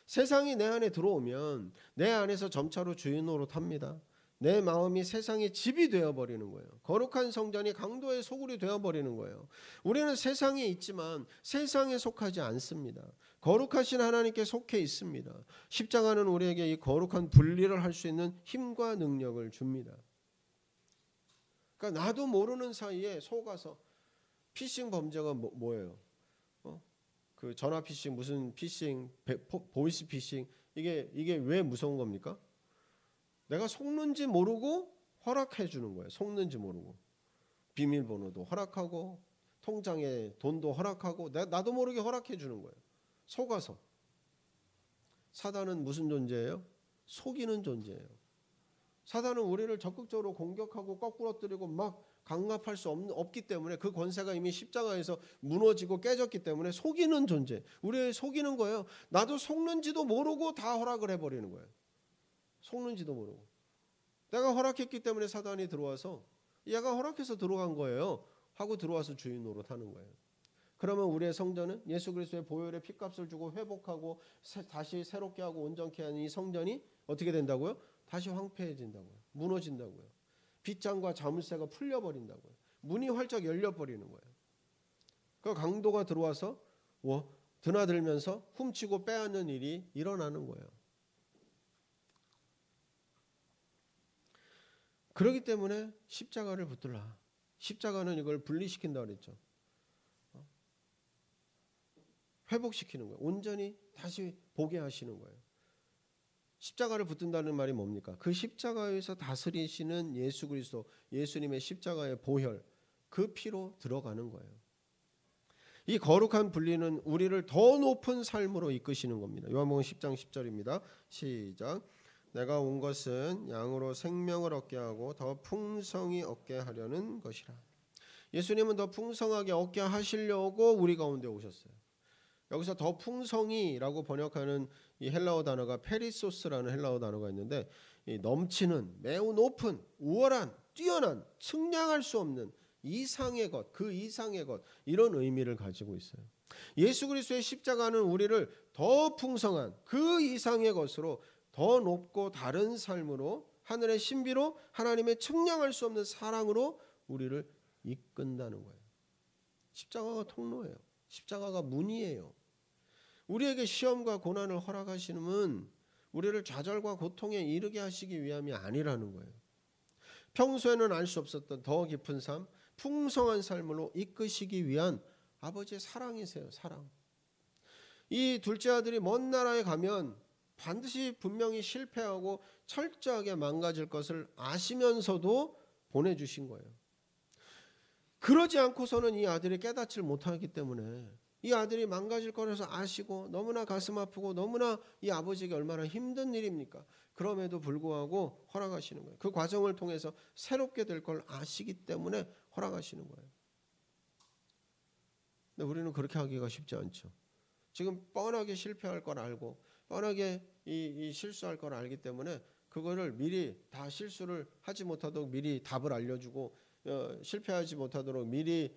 세상이 내 안에 들어오면 내 안에서 점차로 주인 노릇합니다. 내 마음이 세상의 집이 되어버리는 거예요. 거룩한 성전이 강도의 소굴이 되어버리는 거예요. 우리는 세상에 있지만 세상에 속하지 않습니다. 거룩하신 하나님께 속해 있습니다. 십자가는 우리에게 이 거룩한 분리를 할 수 있는 힘과 능력을 줍니다. 그러니까 나도 모르는 사이에 속아서 피싱 범죄가 뭐예요? 그 전화 피싱, 무슨 피싱, 보이스 피싱, 이게 왜 무서운 겁니까? 내가 속는지 모르고 허락해 주는 거예요. 속는지 모르고 비밀번호도 허락하고 통장에 돈도 허락하고 나도 모르게 허락해 주는 거예요. 속아서. 사단은 무슨 존재예요? 속이는 존재예요. 사단은 우리를 적극적으로 공격하고 거꾸러뜨리고 막 강압할 수 없기 때문에, 그 권세가 이미 십자가에서 무너지고 깨졌기 때문에 속이는 존재, 우리를 속이는 거예요. 나도 속는지도 모르고 다 허락을 해버리는 거예요. 속는지도 모르고. 내가 허락했기 때문에 사단이 들어와서 얘가 허락해서 들어간 거예요 하고 들어와서 주인 노릇하는 거예요. 그러면 우리의 성전은 예수 그리스도의 보혈의 피값을 주고 회복하고 다시 새롭게 하고 온전케 하는 이 성전이 어떻게 된다고요? 다시 황폐해진다고요. 무너진다고요. 빗장과 자물쇠가 풀려버린다고요. 문이 활짝 열려버리는 거예요. 그 강도가 들어와서 드나들면서 훔치고 빼앗는 일이 일어나는 거예요. 그렇기 때문에 십자가를 붙들라. 십자가는 이걸 분리시킨다 그랬죠. 회복시키는 거예요. 온전히 다시 보게 하시는 거예요. 십자가를 붙든다는 말이 뭡니까? 그 십자가에서 다스리시는 예수 그리스도, 예수님의 십자가의 보혈, 그 피로 들어가는 거예요. 이 거룩한 분리는 우리를 더 높은 삶으로 이끄시는 겁니다. 요한복음 10장 10절입니다. 시작. 내가 온 것은 양으로 생명을 얻게 하고 더 풍성히 얻게 하려는 것이라. 예수님은 더 풍성하게 얻게 하시려고 우리 가운데 오셨어요. 여기서 더 풍성히라고 번역하는 이 헬라어 단어가 페리소스라는 헬라어 단어가 있는데, 이 넘치는, 매우 높은, 우월한, 뛰어난, 측량할 수 없는 이상의 것, 그 이상의 것, 이런 의미를 가지고 있어요. 예수 그리스도의 십자가는 우리를 더 풍성한 그 이상의 것으로, 더 높고 다른 삶으로, 하늘의 신비로, 하나님의 측량할 수 없는 사랑으로 우리를 이끈다는 거예요. 십자가가 통로예요. 십자가가 문이에요. 우리에게 시험과 고난을 허락하시는 분, 우리를 좌절과 고통에 이르게 하시기 위함이 아니라는 거예요. 평소에는 알 수 없었던 더 깊은 삶, 풍성한 삶으로 이끄시기 위한 아버지의 사랑이세요. 사랑. 이 둘째 아들이 먼 나라에 가면 반드시 분명히 실패하고 철저하게 망가질 것을 아시면서도 보내주신 거예요. 그러지 않고서는 이 아들이 깨닫지 못하기 때문에, 이 아들이 망가질 거라서 아시고 너무나 가슴 아프고 너무나 이 아버지에게 얼마나 힘든 일입니까? 그럼에도 불구하고 허락하시는 거예요. 그 과정을 통해서 새롭게 될 걸 아시기 때문에 허락하시는 거예요. 근데 우리는 그렇게 하기가 쉽지 않죠. 지금 뻔하게 실패할 걸 알고 뻔하게 이 실수할 걸 알기 때문에 그거를 미리 다 실수를 하지 못하도록 미리 답을 알려주고, 실패하지 못하도록 미리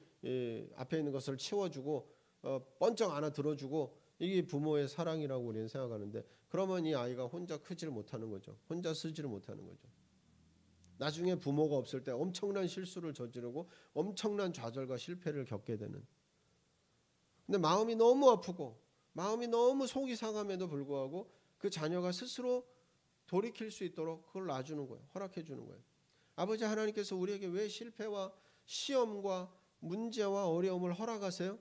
앞에 있는 것을 치워주고, 번쩍 안아 들어주고, 이게 부모의 사랑이라고 우리는 생각하는데, 그러면 이 아이가 혼자 크지를 못하는 거죠. 혼자 쓰지를 못하는 거죠. 나중에 부모가 없을 때 엄청난 실수를 저지르고 엄청난 좌절과 실패를 겪게 되는. 근데 마음이 너무 아프고 마음이 너무 속이 상함에도 불구하고 그 자녀가 스스로 돌이킬 수 있도록 그걸 놔주는 거예요. 허락해 주는 거예요. 아버지 하나님께서 우리에게 왜 실패와 시험과 문제와 어려움을 허락하세요?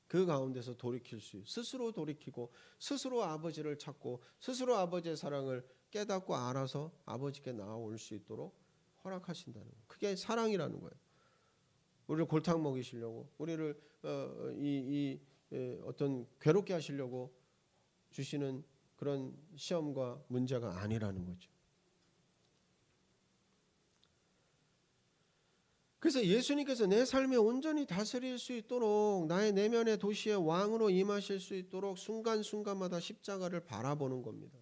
그 가운데서 돌이킬 수 있어요. 스스로 돌이키고 스스로 아버지를 찾고 스스로 아버지의 사랑을 깨닫고 알아서 아버지께 나아올 수 있도록 허락하신다는 거예요. 그게 사랑이라는 거예요. 우리를 골탕 먹이시려고, 우리를 어떤 괴롭게 하시려고 주시는 그런 시험과 문제가 아니라는 거죠. 그래서 예수님께서 내 삶에 온전히 다스릴 수 있도록, 나의 내면의 도시의 왕으로 임하실 수 있도록 순간순간마다 십자가를 바라보는 겁니다.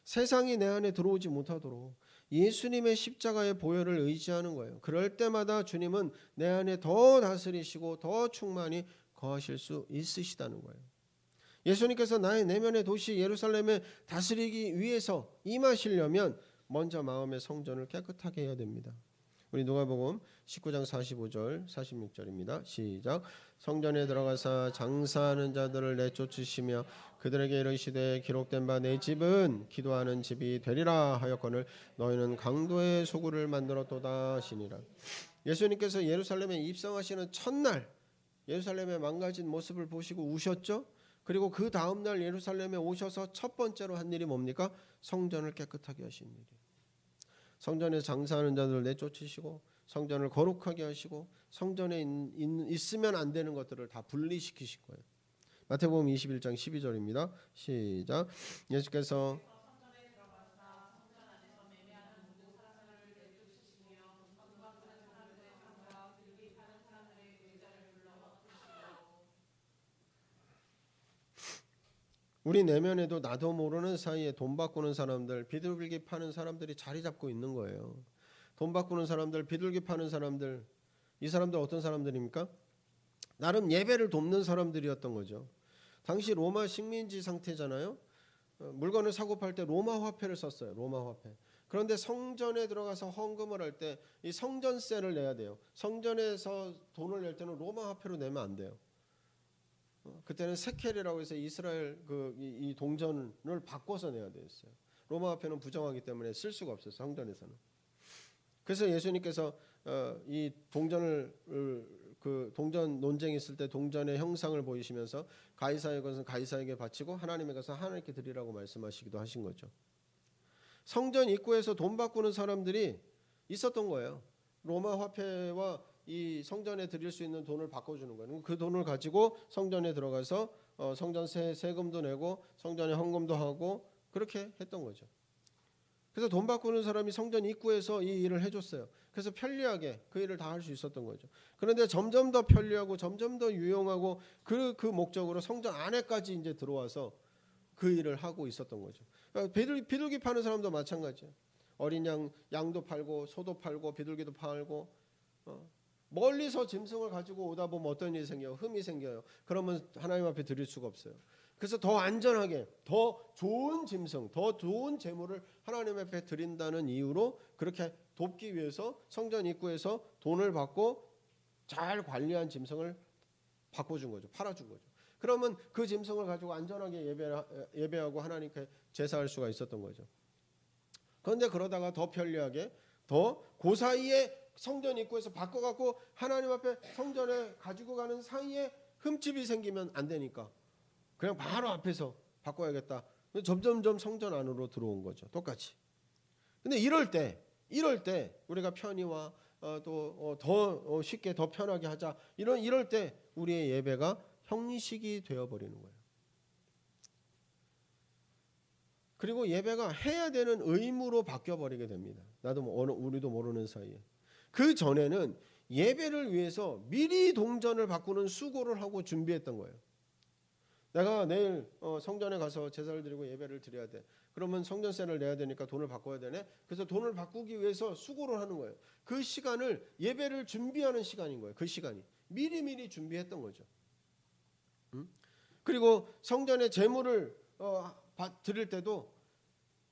세상이 내 안에 들어오지 못하도록 예수님의 십자가의 보혈을 의지하는 거예요. 그럴 때마다 주님은 내 안에 더 다스리시고 더 충만히 거하실 수 있으시다는 거예요. 예수님께서 나의 내면의 도시 예루살렘에 다스리기 위해서 임하시려면 먼저 마음의 성전을 깨끗하게 해야 됩니다. 우리 누가복음 19장 45절 46절입니다. 시작. 성전에 들어가사 장사하는 자들을 내쫓으시며 그들에게 이르시되 기록된 바 내 집은 기도하는 집이 되리라 하였거늘 너희는 강도의 소굴을 만들었도다 하시니라. 예수님께서 예루살렘에 입성하시는 첫날 예루살렘의 망가진 모습을 보시고 우셨죠. 그리고 그 다음날 예루살렘에 오셔서 첫 번째로 한 일이 뭡니까? 성전을 깨끗하게 하신 일이에요. 성전에 장사하는 자들을 내쫓으시고 성전을 거룩하게 하시고 성전에 있으면 안 되는 것들을 다 분리시키실 거예요. 마태복음 21장 12절입니다. 시작. 예수께서 우리 내면에도 나도 모르는 사이에 돈 바꾸는 사람들, 비둘기 파는 사람들이 자리 잡고 있는 거예요. 돈 바꾸는 사람들, 비둘기 파는 사람들, 이 사람들 어떤 사람들입니까? 나름 예배를 돕는 사람들이었던 거죠. 당시 로마 식민지 상태잖아요. 물건을 사고 팔 때 로마 화폐를 썼어요. 로마 화폐. 그런데 성전에 들어가서 헌금을 할 때 이 성전세를 내야 돼요. 성전에서 돈을 낼 때는 로마 화폐로 내면 안 돼요. 그때는 세켈이라고 해서 이스라엘 이 동전을 바꿔서 내야 됐어요. 로마 화폐는 부정하기 때문에 쓸 수가 없어요. 성전에서는. 그래서 예수님께서 이 동전을 동전 논쟁이 있을 때 동전의 형상을 보이시면서 가이사의 것은 가이사에게 바치고 하나님의 것은 하나님께 드리라고 말씀하시기도 하신 거죠. 성전 입구에서 돈 바꾸는 사람들이 있었던 거예요. 로마 화폐와 이 성전에 드릴 수 있는 돈을 바꿔주는 거예요. 그 돈을 가지고 성전에 들어가서 성전 세금도 내고 성전에 헌금도 하고 그렇게 했던 거죠. 그래서 돈 바꾸는 사람이 성전 입구에서 이 일을 해줬어요. 그래서 편리하게 그 일을 다 할 수 있었던 거죠. 그런데 점점 더 편리하고 점점 더 유용하고 그 목적으로 성전 안에까지 이제 들어와서 그 일을 하고 있었던 거죠. 비둘기 파는 사람도 마찬가지예요. 어린 양도 팔고 소도 팔고 비둘기도 팔고 멀리서 짐승을 가지고 오다 보면 어떤 일이 생겨요? 흠이 생겨요. 그러면 하나님 앞에 드릴 수가 없어요. 그래서 더 안전하게 더 좋은 짐승, 더 좋은 재물을 하나님 앞에 드린다는 이유로 그렇게 돕기 위해서 성전 입구에서 돈을 받고 잘 관리한 짐승을 바꿔준 거죠. 팔아준 거죠. 그러면 그 짐승을 가지고 안전하게 예배하고 하나님께 제사할 수가 있었던 거죠. 그런데 그러다가 더 편리하게 더 그 사이에 성전 입구에서 바꿔갖고 하나님 앞에 성전에 가지고 가는 사이에 흠집이 생기면 안 되니까 그냥 바로 앞에서 바꿔야겠다. 점점점 성전 안으로 들어온 거죠. 똑같이. 근데 이럴 때 우리가 편의와 또 더 쉽게 더 편하게 하자. 이럴 때 우리의 예배가 형식이 되어버리는 거예요. 그리고 예배가 해야 되는 의무로 바뀌어버리게 됩니다. 우리도 모르는 사이에. 그 전에는 예배를 위해서 미리 동전을 바꾸는 수고를 하고 준비했던 거예요. 내가 내일 성전에 가서 제사를 드리고 예배를 드려야 돼. 그러면 성전세를 내야 되니까 돈을 바꿔야 되네. 그래서 돈을 바꾸기 위해서 수고를 하는 거예요. 그 시간을 예배를 준비하는 시간인 거예요. 그 시간이 미리 준비했던 거죠. 그리고 성전에 제물을 드릴 때도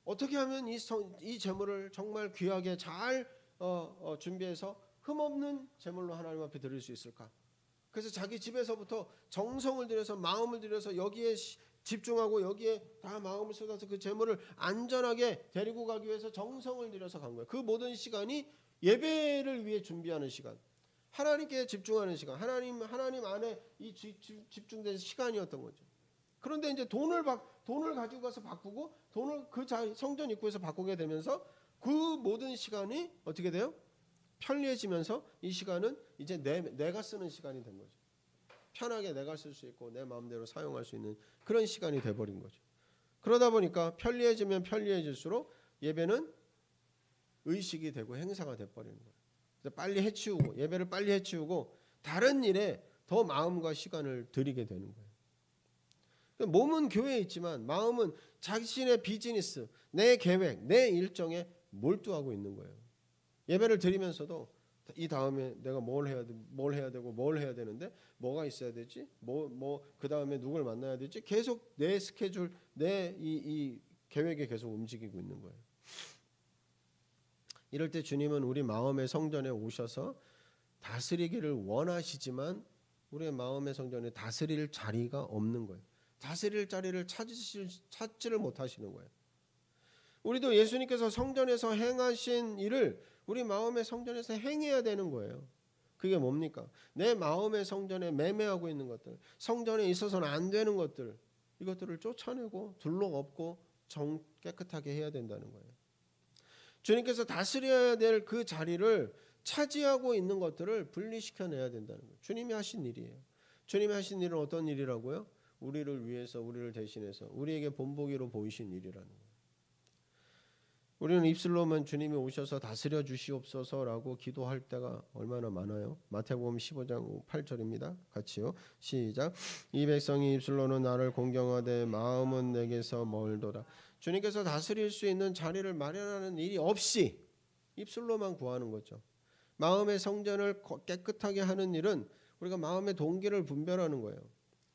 어떻게 하면 이 제물을 정말 귀하게 잘 준비해서 흠없는 제물로 하나님 앞에 드릴 수 있을까? 그래서 자기 집에서부터 정성을 들여서 마음을 들여서 여기에 집중하고 여기에 다 마음을 쏟아서 그 제물을 안전하게 데리고 가기 위해서 정성을 들여서 간 거예요. 그 모든 시간이 예배를 위해 준비하는 시간, 하나님께 집중하는 시간, 하나님 안에 이 집중된 시간이었던 거죠. 그런데 이제 돈을 가지고 가서 바꾸고 돈을 성전 입구에서 바꾸게 되면서 그 모든 시간이 어떻게 돼요? 편리해지면서 이 시간은 이제 내가 쓰는 시간이 된 거죠. 편하게 내가 쓸 수 있고 내 마음대로 사용할 수 있는 그런 시간이 돼버린 거죠. 그러다 보니까 편리해지면 편리해질수록 예배는 의식이 되고 행사가 돼버리는 거예요. 그래서 빨리 해치우고 예배를 빨리 해치우고 다른 일에 더 마음과 시간을 들이게 되는 거예요. 몸은 교회에 있지만 마음은 자신의 비즈니스, 내 계획, 내 일정에 몰두하고 있는 거예요. 예배를 드리면서도 이 다음에 내가 뭘 해야 되고 뭘 해야 되는데 뭐가 있어야 되지? 그 다음에 누굴 만나야 되지? 계속 내 스케줄, 내 이 계획에 계속 움직이고 있는 거예요. 이럴 때 주님은 우리 마음의 성전에 오셔서 다스리기를 원하시지만 우리의 마음의 성전에 다스릴 자리가 없는 거예요. 다스릴 자리를 찾지를 못하시는 거예요. 우리도 예수님께서 성전에서 행하신 일을 우리 마음의 성전에서 행해야 되는 거예요. 그게 뭡니까? 내 마음의 성전에 매매하고 있는 것들, 성전에 있어서는 안 되는 것들, 이것들을 쫓아내고 둘러엎고 깨끗하게 해야 된다는 거예요. 주님께서 다스려야 될 그 자리를 차지하고 있는 것들을 분리시켜내야 된다는 거예요. 주님이 하신 일이에요. 주님이 하신 일은 어떤 일이라고요? 우리를 위해서, 우리를 대신해서 우리에게 본보기로 보이신 일이라는 거예요. 우리는 입술로만 주님이 오셔서 다스려 주시옵소서라고 기도할 때가 얼마나 많아요. 마태복음 15장 8절입니다. 같이요. 시작. 이 백성이 입술로는 나를 공경하되 마음은 내게서 멀도다. 주님께서 다스릴 수 있는 자리를 마련하는 일이 없이 입술로만 구하는 거죠. 마음의 성전을 깨끗하게 하는 일은 우리가 마음의 동기를 분별하는 거예요.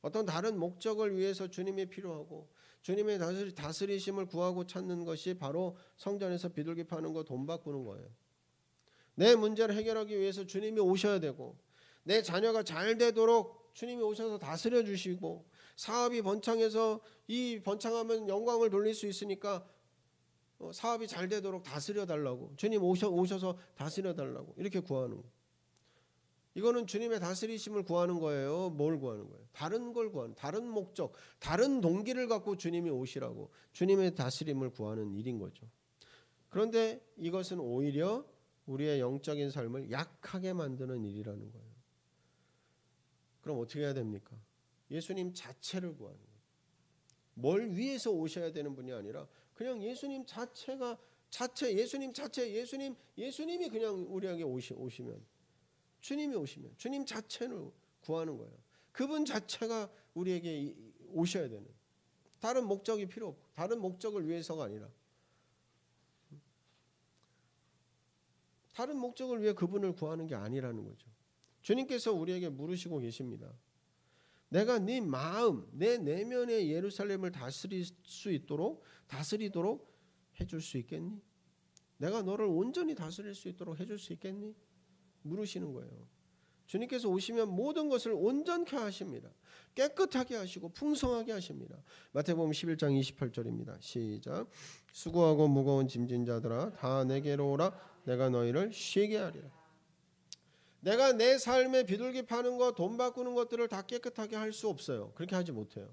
어떤 다른 목적을 위해서 주님이 필요하고 주님의 다스리심을 구하고 찾는 것이 바로 성전에서 비둘기 파는 거, 돈 바꾸는 거예요. 내 문제를 해결하기 위해서 주님이 오셔야 되고, 내 자녀가 잘 되도록 주님이 오셔서 다스려 주시고, 사업이 번창해서 이 번창하면 영광을 돌릴 수 있으니까 사업이 잘 되도록 다스려 달라고, 주님 오셔서 다스려 달라고 이렇게 구하는 거예요. 이거는 주님의 다스리심을 구하는 거예요. 뭘 구하는 거예요? 다른 걸 구하는, 다른 목적, 다른 동기를 갖고 주님이 오시라고 주님의 다스림을 구하는 일인 거죠. 그런데 이것은 오히려 우리의 영적인 삶을 약하게 만드는 일이라는 거예요. 그럼 어떻게 해야 됩니까? 예수님 자체를 구하는 거예요. 뭘 위해서 오셔야 되는 분이 아니라 그냥 예수님 자체가 예수님이 그냥 우리에게 오시면, 주님이 오시면 주님 자체를 구하는 거예요. 그분 자체가 우리에게 오셔야 되는, 다른 목적이 필요 없고 다른 목적을 위해서가 아니라 다른 목적을 위해 그분을 구하는 게 아니라는 거죠. 주님께서 우리에게 물으시고 계십니다. 내가 네 마음, 내 내면의 예루살렘을 다스리도록 해줄 수 있겠니? 내가 너를 온전히 다스릴 수 있도록 해줄 수 있겠니? 물으시는 거예요. 주님께서 오시면 모든 것을 온전케 하십니다. 깨끗하게 하시고 풍성하게 하십니다. 마태복음 11장 28절입니다. 시작. 수고하고 무거운 짐진 자들아 다 내게로 오라. 내가 너희를 쉬게 하리라. 내가 내 삶에 비둘기 파는 것, 돈 바꾸는 것들을 다 깨끗하게 할 수 없어요. 그렇게 하지 못해요.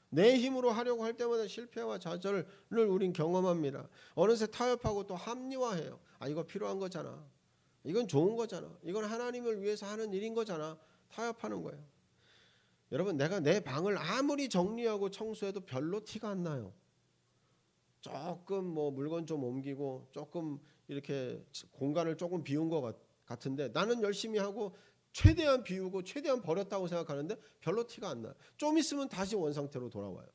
내 힘으로 하려고 할 때마다 실패와 좌절을 우린 경험합니다. 어느새 타협하고 또 합리화해요. 이거 필요한 거잖아. 이건 좋은 거잖아. 이건 하나님을 위해서 하는 일인 거잖아. 타협하는 거예요. 여러분, 내가 내 방을 아무리 정리하고 청소해도 별로 티가 안 나요. 조금 물건 좀 옮기고 조금 이렇게 공간을 조금 비운 것 같은데 나는 열심히 하고 최대한 비우고 최대한 버렸다고 생각하는데 별로 티가 안 나요. 좀 있으면 다시 원상태로 돌아와요.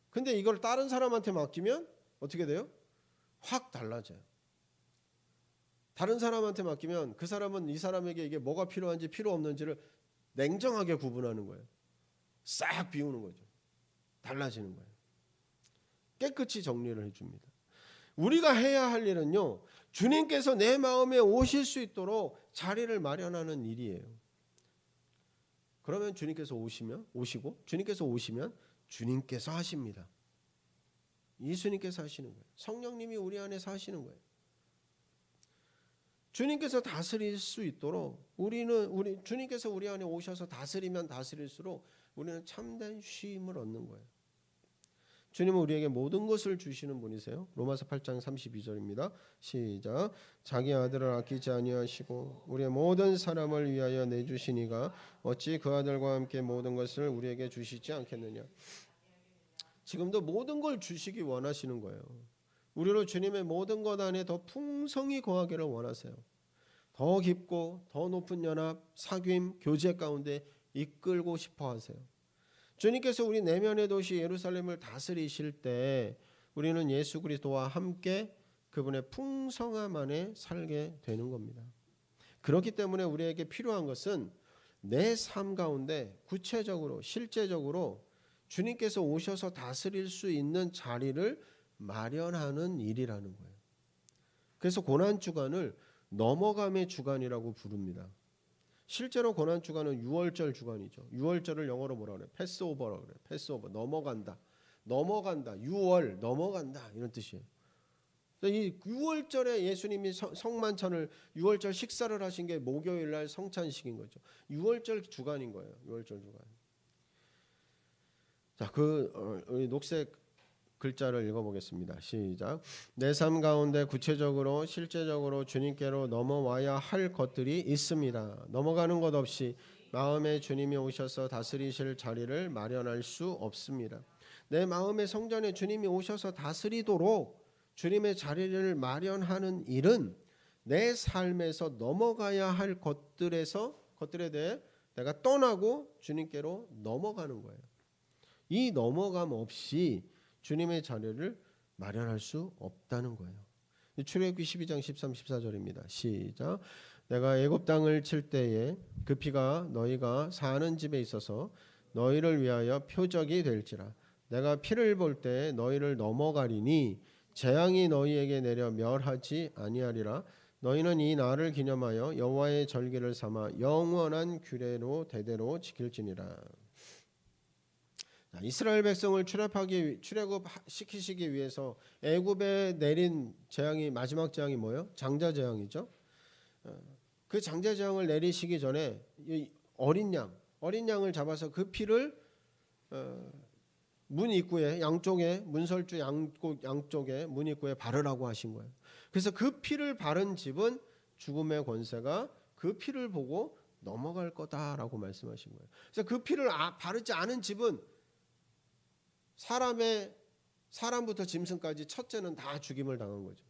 근데 이걸 다른 사람한테 맡기면 어떻게 돼요? 확 달라져요. 다른 사람한테 맡기면 그 사람은 이 사람에게 이게 뭐가 필요한지 필요 없는지를 냉정하게 구분하는 거예요. 싹 비우는 거죠. 달라지는 거예요. 깨끗이 정리를 해줍니다. 우리가 해야 할 일은요, 주님께서 내 마음에 오실 수 있도록 자리를 마련하는 일이에요. 그러면 주님께서 오시고 주님께서 오시면 주님께서 하십니다. 예수님께서 하시는 거예요. 성령님이 우리 안에서 하시는 거예요. 주님께서 다스릴 수 있도록 주님께서 우리 안에 오셔서 다스리면 다스릴수록 우리는 참된 쉼을 얻는 거예요. 주님은 우리에게 모든 것을 주시는 분이세요. 로마서 8장 32절입니다. 시작. 자기 아들을 아끼지 아니하시고 우리의 모든 사람을 위하여 내주시니가 어찌 그 아들과 함께 모든 것을 우리에게 주시지 않겠느냐. 지금도 모든 걸 주시기 원하시는 거예요. 우리로 주님의 모든 것 안에 더 풍성히 거하기를 원하세요. 더 깊고 더 높은 연합, 사귐, 교제 가운데 이끌고 싶어 하세요. 주님께서 우리 내면의 도시 예루살렘을 다스리실 때 우리는 예수 그리스도와 함께 그분의 풍성함 안에 살게 되는 겁니다. 그렇기 때문에 우리에게 필요한 것은 내 삶 가운데 구체적으로 실제적으로 주님께서 오셔서 다스릴 수 있는 자리를 마련하는 일이라는 거예요. 그래서 고난주간을 넘어감의 주간이라고 부릅니다. 실제로 고난주간은 유월절 주간이죠. 유월절을 영어로 뭐라 그래요? 패스오버라고 그래요. 패스오버, 넘어간다. 유월, 넘어간다 이런 뜻이에요. 이 6월절에 예수님이 성만찬을 6월절 식사를 하신 게 목요일 날 성찬식인 거죠. 6월절 주간인 거예요. 6월절 주간. 자, 우리 녹색 글자를 읽어보겠습니다. 시작. 내 삶 가운데 구체적으로 실제적으로 주님께로 넘어와야 할 것들이 있습니다. 넘어가는 것 없이 마음에 주님이 오셔서 다스리실 자리를 마련할 수 없습니다. 내 마음의 성전에 주님이 오셔서 다스리도록 주님의 자리를 마련하는 일은 내 삶에서 넘어가야 할 것들에 대해 내가 떠나고 주님께로 넘어가는 거예요. 이 넘어감 없이 주님의 자리를 마련할 수 없다는 거예요. 출애굽기 12장 13, 14절입니다. 시작. 내가 애굽 땅을 칠 때에 그 피가 너희가 사는 집에 있어서 너희를 위하여 표적이 될지라. 내가 피를 볼 때 너희를 넘어가리니 재앙이 너희에게 내려 멸하지 아니하리라. 너희는 이 날을 기념하여 여호와의 절기를 삼아 영원한 규례로 대대로 지킬지니라. 이스라엘 백성을 출애굽시키시기 위해서 애굽에 내린 재앙이 마지막 재앙이 뭐예요? 장자 재앙이죠. 그 장자 재앙을 내리시기 전에 어린 양을 잡아서 그 피를 문 입구에 양쪽에 문설주 양쪽에 문 입구에 바르라고 하신 거예요. 그래서 그 피를 바른 집은 죽음의 권세가 그 피를 보고 넘어갈 거다라고 말씀하신 거예요. 그래서 그 피를 바르지 않은 집은 사람부터 짐승까지 첫째는 다 죽임을 당한 거죠.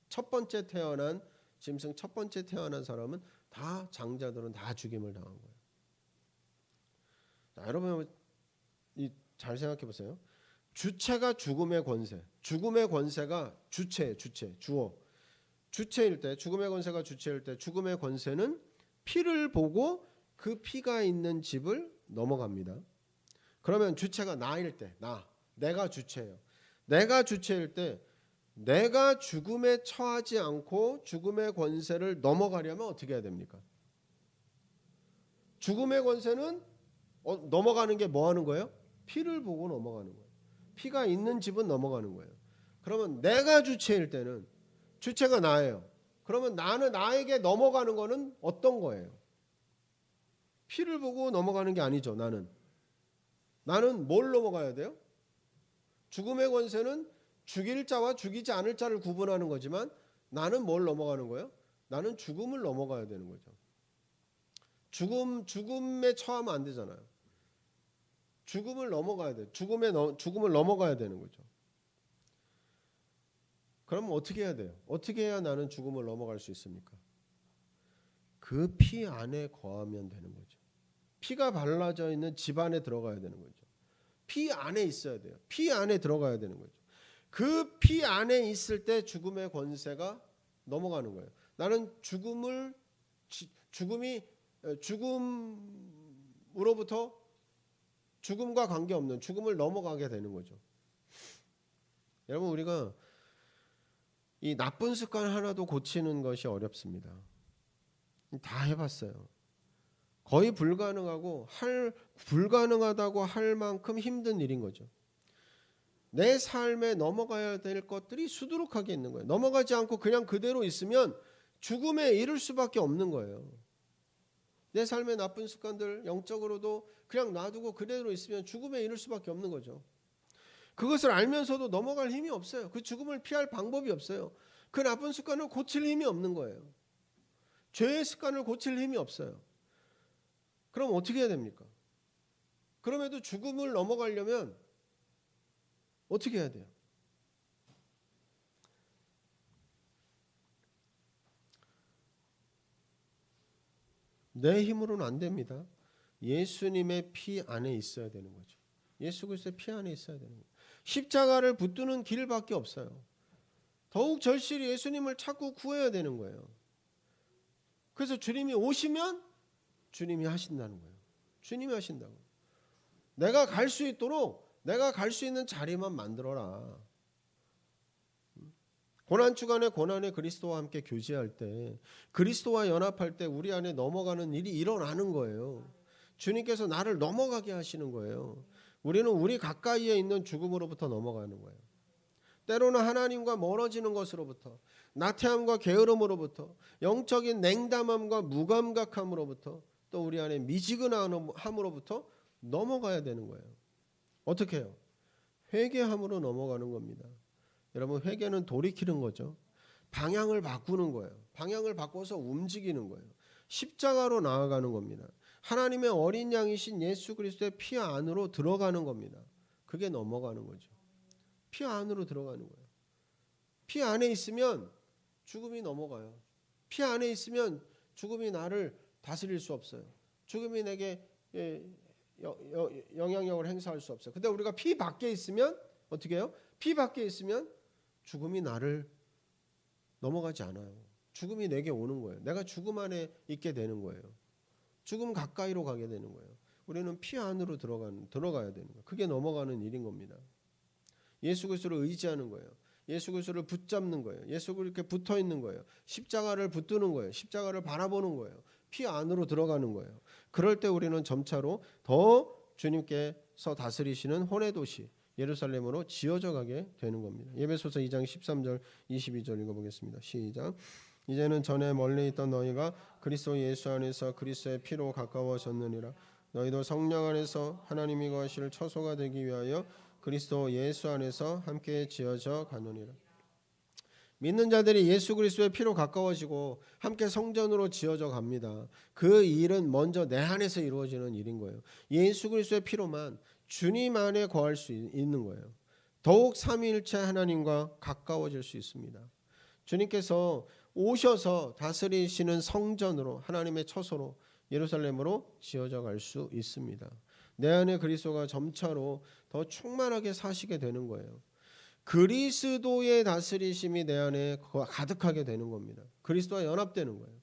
첫 번째 태어난 짐승, 첫 번째 태어난 사람은 다 장자들은 다 죽임을 당한 거예요. 자, 여러분 잘 생각해 보세요. 주체가 죽음의 권세, 죽음의 권세가 주체일 때, 죽음의 권세가 주체일 때, 죽음의 권세는 피를 보고 그 피가 있는 집을 넘어갑니다. 그러면 주체가 나일 때, 내가 주체예요. 내가 주체일 때, 내가 죽음에 처하지 않고 죽음의 권세를 넘어가려면 어떻게 해야 됩니까? 죽음의 권세는 넘어가는 게 뭐 하는 거예요? 피를 보고 넘어가는 거예요. 피가 있는 집은 넘어가는 거예요. 그러면 내가 주체일 때는 주체가 나예요. 그러면 나에게 넘어가는 거는 어떤 거예요? 피를 보고 넘어가는 게 아니죠. 나는 뭘 넘어가야 돼요? 죽음의 권세는 죽일 자와 죽이지 않을 자를 구분하는 거지만 나는 뭘 넘어가는 거예요? 나는 죽음을 넘어가야 되는 거죠. 죽음에 처하면 안 되잖아요. 죽음을 넘어가야 돼. 죽음을 넘어가야 되는 거죠. 그럼 어떻게 해야 돼요? 어떻게 해야 나는 죽음을 넘어갈 수 있습니까? 그 피 안에 거하면 되는 거죠. 피가 발라져 있는 집 안에 들어가야 되는 거죠. 피 안에 있어야 돼요. 피 안에 들어가야 되는 거죠. 그 피 안에 있을 때 죽음의 권세가 넘어가는 거예요. 나는 죽음으로부터 죽음과 관계없는 죽음을 넘어가게 되는 거죠. 여러분, 우리가 이 나쁜 습관 하나도 고치는 것이 어렵습니다. 다 해봤어요. 거의 불가능하다고 할 만큼 힘든 일인 거죠. 내 삶에 넘어가야 될 것들이 수두룩하게 있는 거예요. 넘어가지 않고 그냥 그대로 있으면 죽음에 이를 수밖에 없는 거예요. 내 삶의 나쁜 습관들 영적으로도 그냥 놔두고 그대로 있으면 죽음에 이를 수밖에 없는 거죠. 그것을 알면서도 넘어갈 힘이 없어요. 그 죽음을 피할 방법이 없어요. 그 나쁜 습관을 고칠 힘이 없는 거예요. 죄의 습관을 고칠 힘이 없어요. 그럼 어떻게 해야 됩니까? 그럼에도 죽음을 넘어가려면 어떻게 해야 돼요? 내 힘으로는 안 됩니다. 예수님의 피 안에 있어야 되는 거죠. 예수 그리스도의 피 안에 있어야 되는 거예요. 십자가를 붙드는 길밖에 없어요. 더욱 절실히 예수님을 찾고 구해야 되는 거예요. 그래서 주님이 오시면 주님이 하신다는 거예요. 주님이 하신다고. 내가 갈 수 있도록 내가 갈 수 있는 자리만 만들어라. 고난주간에 고난의 그리스도와 함께 교제할 때, 그리스도와 연합할 때 우리 안에 넘어가는 일이 일어나는 거예요. 주님께서 나를 넘어가게 하시는 거예요. 우리는 우리 가까이에 있는 죽음으로부터 넘어가는 거예요. 때로는 하나님과 멀어지는 것으로부터, 나태함과 게으름으로부터, 영적인 냉담함과 무감각함으로부터, 또 우리 안에 미지근함으로부터 넘어가야 되는 거예요. 어떻게 해요? 회개함으로 넘어가는 겁니다. 여러분, 회개는 돌이키는 거죠. 방향을 바꾸는 거예요. 방향을 바꿔서 움직이는 거예요. 십자가로 나아가는 겁니다. 하나님의 어린 양이신 예수 그리스도의 피 안으로 들어가는 겁니다. 그게 넘어가는 거죠. 피 안으로 들어가는 거예요. 피 안에 있으면 죽음이 넘어가요. 피 안에 있으면 죽음이 나를 다스릴 수 없어요. 죽음이 내게 영향력을 행사할 수 없어요. 근데 우리가 피 밖에 있으면 어떻게 해요? 피 밖에 있으면 죽음이 나를 넘어가지 않아요. 죽음이 내게 오는 거예요. 내가 죽음 안에 있게 되는 거예요. 죽음 가까이로 가게 되는 거예요. 우리는 피 안으로 들어가야 되는 거예요. 그게 넘어가는 일인 겁니다. 예수 그리스도를 의지하는 거예요. 예수 그리스도를 붙잡는 거예요. 예수 그리스도에 이렇게 붙어 있는 거예요. 십자가를 붙드는 거예요. 십자가를 바라보는 거예요. 피 안으로 들어가는 거예요. 그럴 때 우리는 점차로 더 주님께서 다스리시는 혼의 도시 예루살렘으로 지어져 가게 되는 겁니다. 에베소서 2장 13절 22절 읽어보겠습니다. 시작. 이제는 전에 멀리 있던 너희가 그리스도 예수 안에서 그리스도의 피로 가까워졌느니라. 너희도 성령 안에서 하나님이 거하실 처소가 되기 위하여 그리스도 예수 안에서 함께 지어져 가느니라. 믿는 자들이 예수 그리스도의 피로 가까워지고 함께 성전으로 지어져 갑니다. 그 일은 먼저 내 안에서 이루어지는 일인 거예요. 예수 그리스도의 피로만 주님 안에 거할 수 있는 거예요. 더욱 삼위일체 하나님과 가까워질 수 있습니다. 주님께서 오셔서 다스리시는 성전으로 하나님의 처소로 예루살렘으로 지어져 갈 수 있습니다. 내 안에 그리스도가 점차로 더 충만하게 사시게 되는 거예요. 그리스도의 다스리심이 내 안에 가득하게 되는 겁니다. 그리스도와 연합되는 거예요.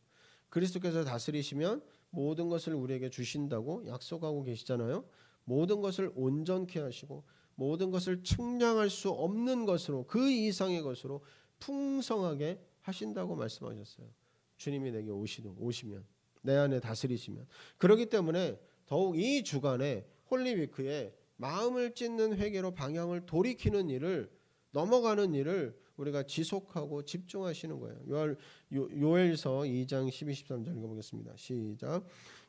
그리스도께서 다스리시면 모든 것을 우리에게 주신다고 약속하고 계시잖아요. 모든 것을 온전케 하시고 모든 것을 측량할 수 없는 것으로 그 이상의 것으로 풍성하게 하신다고 말씀하셨어요. 주님이 내게 오시면 내 안에 다스리시면. 그렇기 때문에 더욱 이 주간에 홀리위크에 마음을 찢는 회개로 방향을 돌이키는 일을 넘어가는 일을 우리가 지속하고 집중하시는 거예요. 요엘서 2장 12, 13절 읽어보겠습니다. 시작.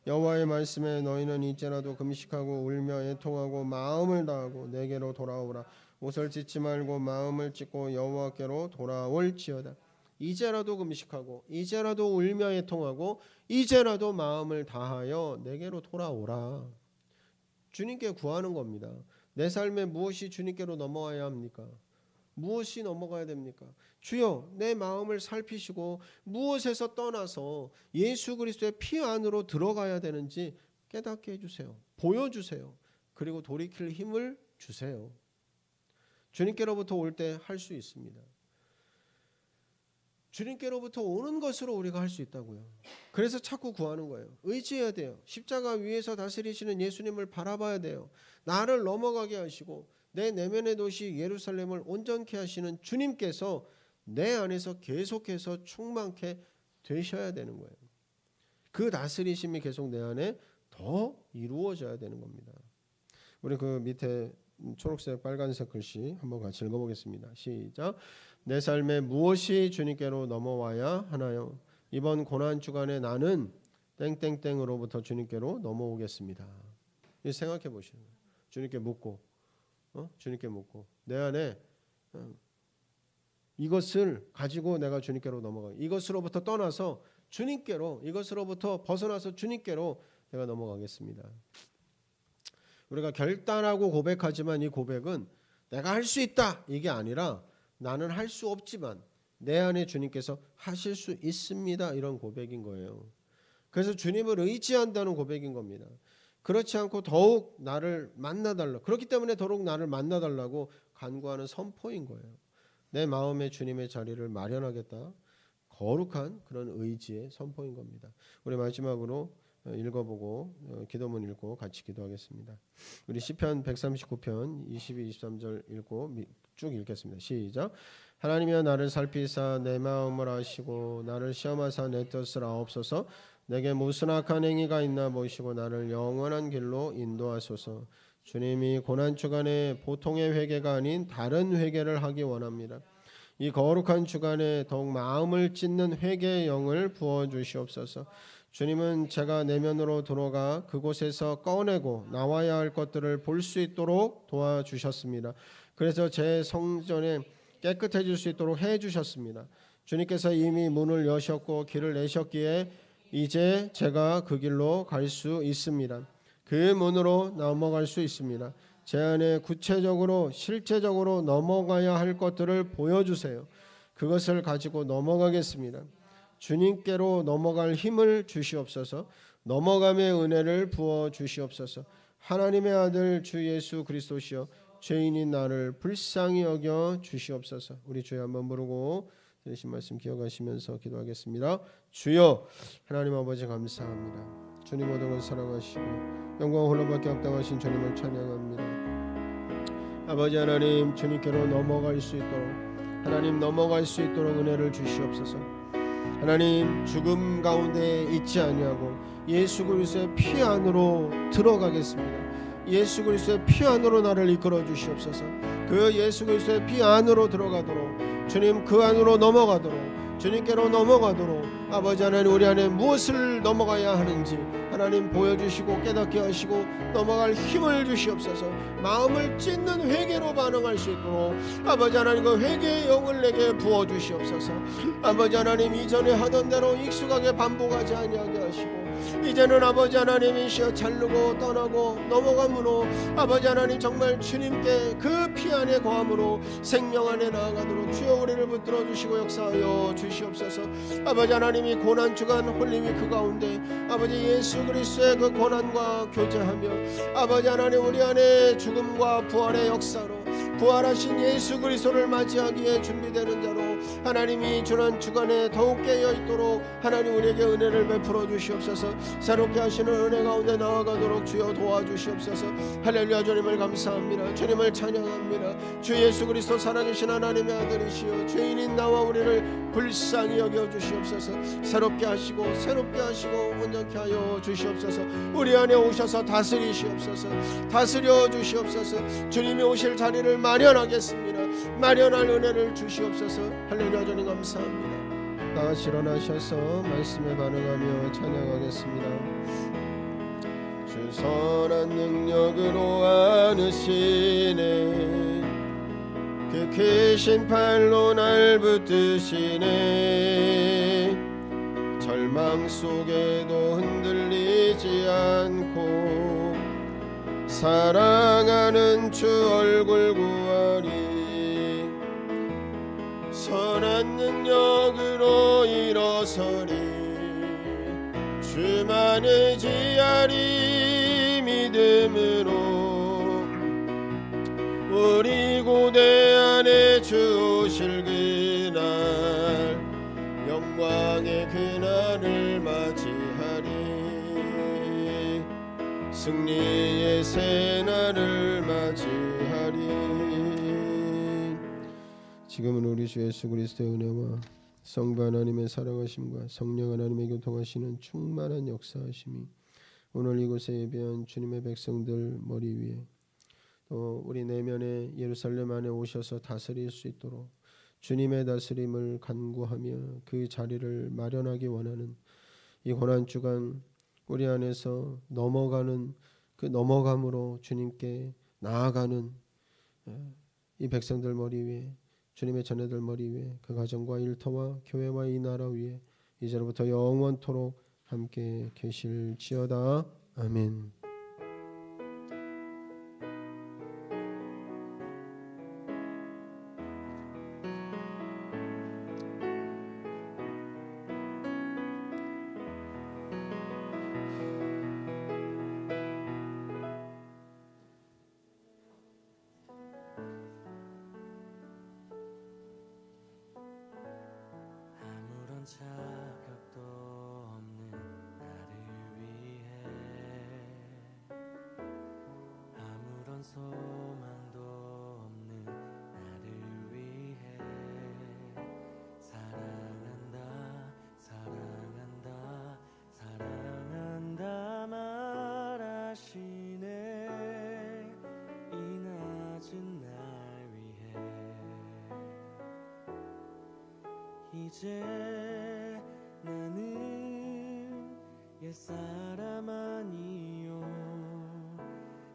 여호와의 말씀에 너희는 이제라도 금식하고 울며 애통하고 마음을 다하고 내게로 돌아오라. 옷을 찢지 말고 마음을 찢고 여호와께로 돌아올지어다. 이제라도 금식하고 이제라도 울며 애통하고 이제라도 마음을 다하여 내게로 돌아오라. 주님께 구하는 겁니다. 내 삶에 무엇이 주님께로 넘어와야 합니까? 무엇이 넘어가야 됩니까? 주여, 내 마음을 살피시고 무엇에서 떠나서 예수 그리스도의 피 안으로 들어가야 되는지 깨닫게 해주세요. 보여주세요. 그리고 돌이킬 힘을 주세요. 주님께로부터 올 때 할 수 있습니다. 주님께로부터 오는 것으로 우리가 할 수 있다고요. 그래서 자꾸 구하는 거예요. 의지해야 돼요. 십자가 위에서 다스리시는 예수님을 바라봐야 돼요. 나를 넘어가게 하시고 내 내면의 도시 예루살렘을 온전케 하시는 주님께서 내 안에서 계속해서 충만케 되셔야 되는 거예요. 그 다스리심이 계속 내 안에 더 이루어져야 되는 겁니다. 우리 그 밑에 초록색 빨간색 글씨 한번 같이 읽어보겠습니다. 시작. 내 삶에 무엇이 주님께로 넘어와야 하나요? 이번 고난 주간에 나는 땡땡땡으로부터 주님께로 넘어오겠습니다. 생각해 보시는 거예요. 주님께 묻고 주님께 묻고 내 안에 이것을 가지고 내가 주님께로 넘어가. 이것으로부터 떠나서 주님께로, 이것으로부터 벗어나서 주님께로 내가 넘어가겠습니다. 우리가 결단하고 고백하지만 이 고백은 내가 할 수 있다 이게 아니라 나는 할 수 없지만 내 안에 주님께서 하실 수 있습니다. 이런 고백인 거예요. 그래서 주님을 의지한다는 고백인 겁니다. 그렇지 않고 더욱 나를 만나달라. 그렇기 때문에 더욱 나를 만나달라고 간구하는 선포인 거예요. 내 마음에 주님의 자리를 마련하겠다. 거룩한 그런 의지의 선포인 겁니다. 우리 마지막으로 읽어보고 기도문 읽고 같이 기도하겠습니다. 우리 시편 139편 22, 23절 읽고 쭉 읽겠습니다. 시작. 하나님이여 나를 살피사 내 마음을 아시고 나를 시험하사 내 뜻을 아옵소서. 내게 무슨 악한 행위가 있나 보시고 나를 영원한 길로 인도하소서. 주님이 고난 주간에 보통의 회개가 아닌 다른 회개를 하기 원합니다. 이 거룩한 주간에 더욱 마음을 찢는 회개의 영을 부어주시옵소서. 주님은 제가 내면으로 들어가 그곳에서 꺼내고 나와야 할 것들을 볼 수 있도록 도와주셨습니다. 그래서 제 성전에 깨끗해질 수 있도록 해주셨습니다. 주님께서 이미 문을 여셨고 길을 내셨기에 이제 제가 그 길로 갈 수 있습니다. 그 문으로 넘어갈 수 있습니다. 제 안에 구체적으로 실제적으로 넘어가야 할 것들을 보여주세요. 그것을 가지고 넘어가겠습니다. 주님께로 넘어갈 힘을 주시옵소서. 넘어감의 은혜를 부어 주시옵소서. 하나님의 아들 주 예수 그리스도시여 죄인인 나를 불쌍히 여겨 주시옵소서. 우리 주여 한번 부르고 들으신 말씀 기억하시면서 기도하겠습니다. 주여 하나님 아버지 감사합니다. 주님 모든 걸 사랑하시고 영광 홀로밖에 없다하신 주님을 찬양합니다. 아버지 하나님 주님께로 넘어갈 수 있도록 하나님 넘어갈 수 있도록 은혜를 주시옵소서. 하나님 죽음 가운데 있지 아니하고 예수 그리스도의 피 안으로 들어가겠습니다. 예수 그리스도의 피 안으로 나를 이끌어 주시옵소서. 그 예수 그리스도의 피 안으로 들어가도록 주님 그 안으로 넘어가도록 주님께로 넘어가도록 아버지 하나님 우리 안에 무엇을 넘어가야 하는지 하나님 보여주시고 깨닫게 하시고 넘어갈 힘을 주시옵소서. 마음을 찢는 회개로 반응할 수 있도록 아버지 하나님 그 회개의 영을 내게 부어주시옵소서. 아버지 하나님 이전에 하던 대로 익숙하게 반복하지 아니하게 하시고 이제는 아버지 하나님이 시어 자르고 떠나고 넘어감으로 아버지 하나님 정말 주님께 그 피 안에 거함으로 생명 안에 나아가도록 주여 우리를 붙들어 주시고 역사하여 주시옵소서. 아버지 하나님이 고난주간 홀림이 그 가운데 아버지 예수 그리스도의 그 고난과 교제하며 아버지 하나님 우리 안에 죽음과 부활의 역사로 부활하신 예수 그리스도를 맞이하기에 준비되는 자로 하나님이 주는 주간에 더욱 깨어있도록 하나님 우리에게 은혜를 베풀어 주시옵소서. 새롭게 하시는 은혜 가운데 나아가도록 주여 도와주시옵소서. 할렐루야. 주님을 감사합니다. 주님을 찬양합니다. 주 예수 그리스도 살아계신 하나님의 아들이시여 죄인인 나와 우리를 불쌍히 여겨주시옵소서. 새롭게 하시고 온전케 하여 주시옵소서. 우리 안에 오셔서 다스리시옵소서. 다스려 주시옵소서. 주님이 오실 자리를 마련하겠습니다. 마련할 은혜를 주시옵소서. 할렐루야. 주님 감사합니다. 다같이 일어나셔서 말씀에 반응하며 찬양하겠습니다. 주 선한 능력으로 안으시네 그 크신 팔로 날 붙드시네 절망 속에도 흔들리지 않고 사랑하는 주 얼굴 구하리 선한 능력으로 일어서리 주만 의지하리 믿음으로 우리 고대 안에 주 오실 그날 영광의 그날을 맞이하리 승리의 새날을 맞이하리. 지금은 우리 주 예수 그리스도의 은혜와 성부 하나님의 사랑하심과 성령 하나님의 교통하시는 충만한 역사하심이 오늘 이곳에 예배한 주님의 백성들 머리 위에 또 우리 내면에 예루살렘 안에 오셔서 다스릴 수 있도록 주님의 다스림을 간구하며 그 자리를 마련하기 원하는 이 고난주간 우리 안에서 넘어가는 그 넘어감으로 주님께 나아가는 이 백성들 머리 위에 주님의 자녀들 머리 위에 그 가정과 일터와 교회와 이 나라 위에 이제로부터 영원토록 함께 계실지어다. 아멘. 자격도 없는 나를 위해 아무런 소망도 없는 나를 위해 사랑한다 사랑한다 사랑한다 말하시네 이제 나는 옛사람 아니요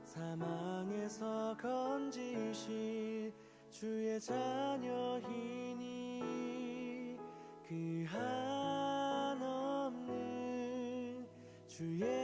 사망에서 건지신 주의 자녀이니 그 한없는 주의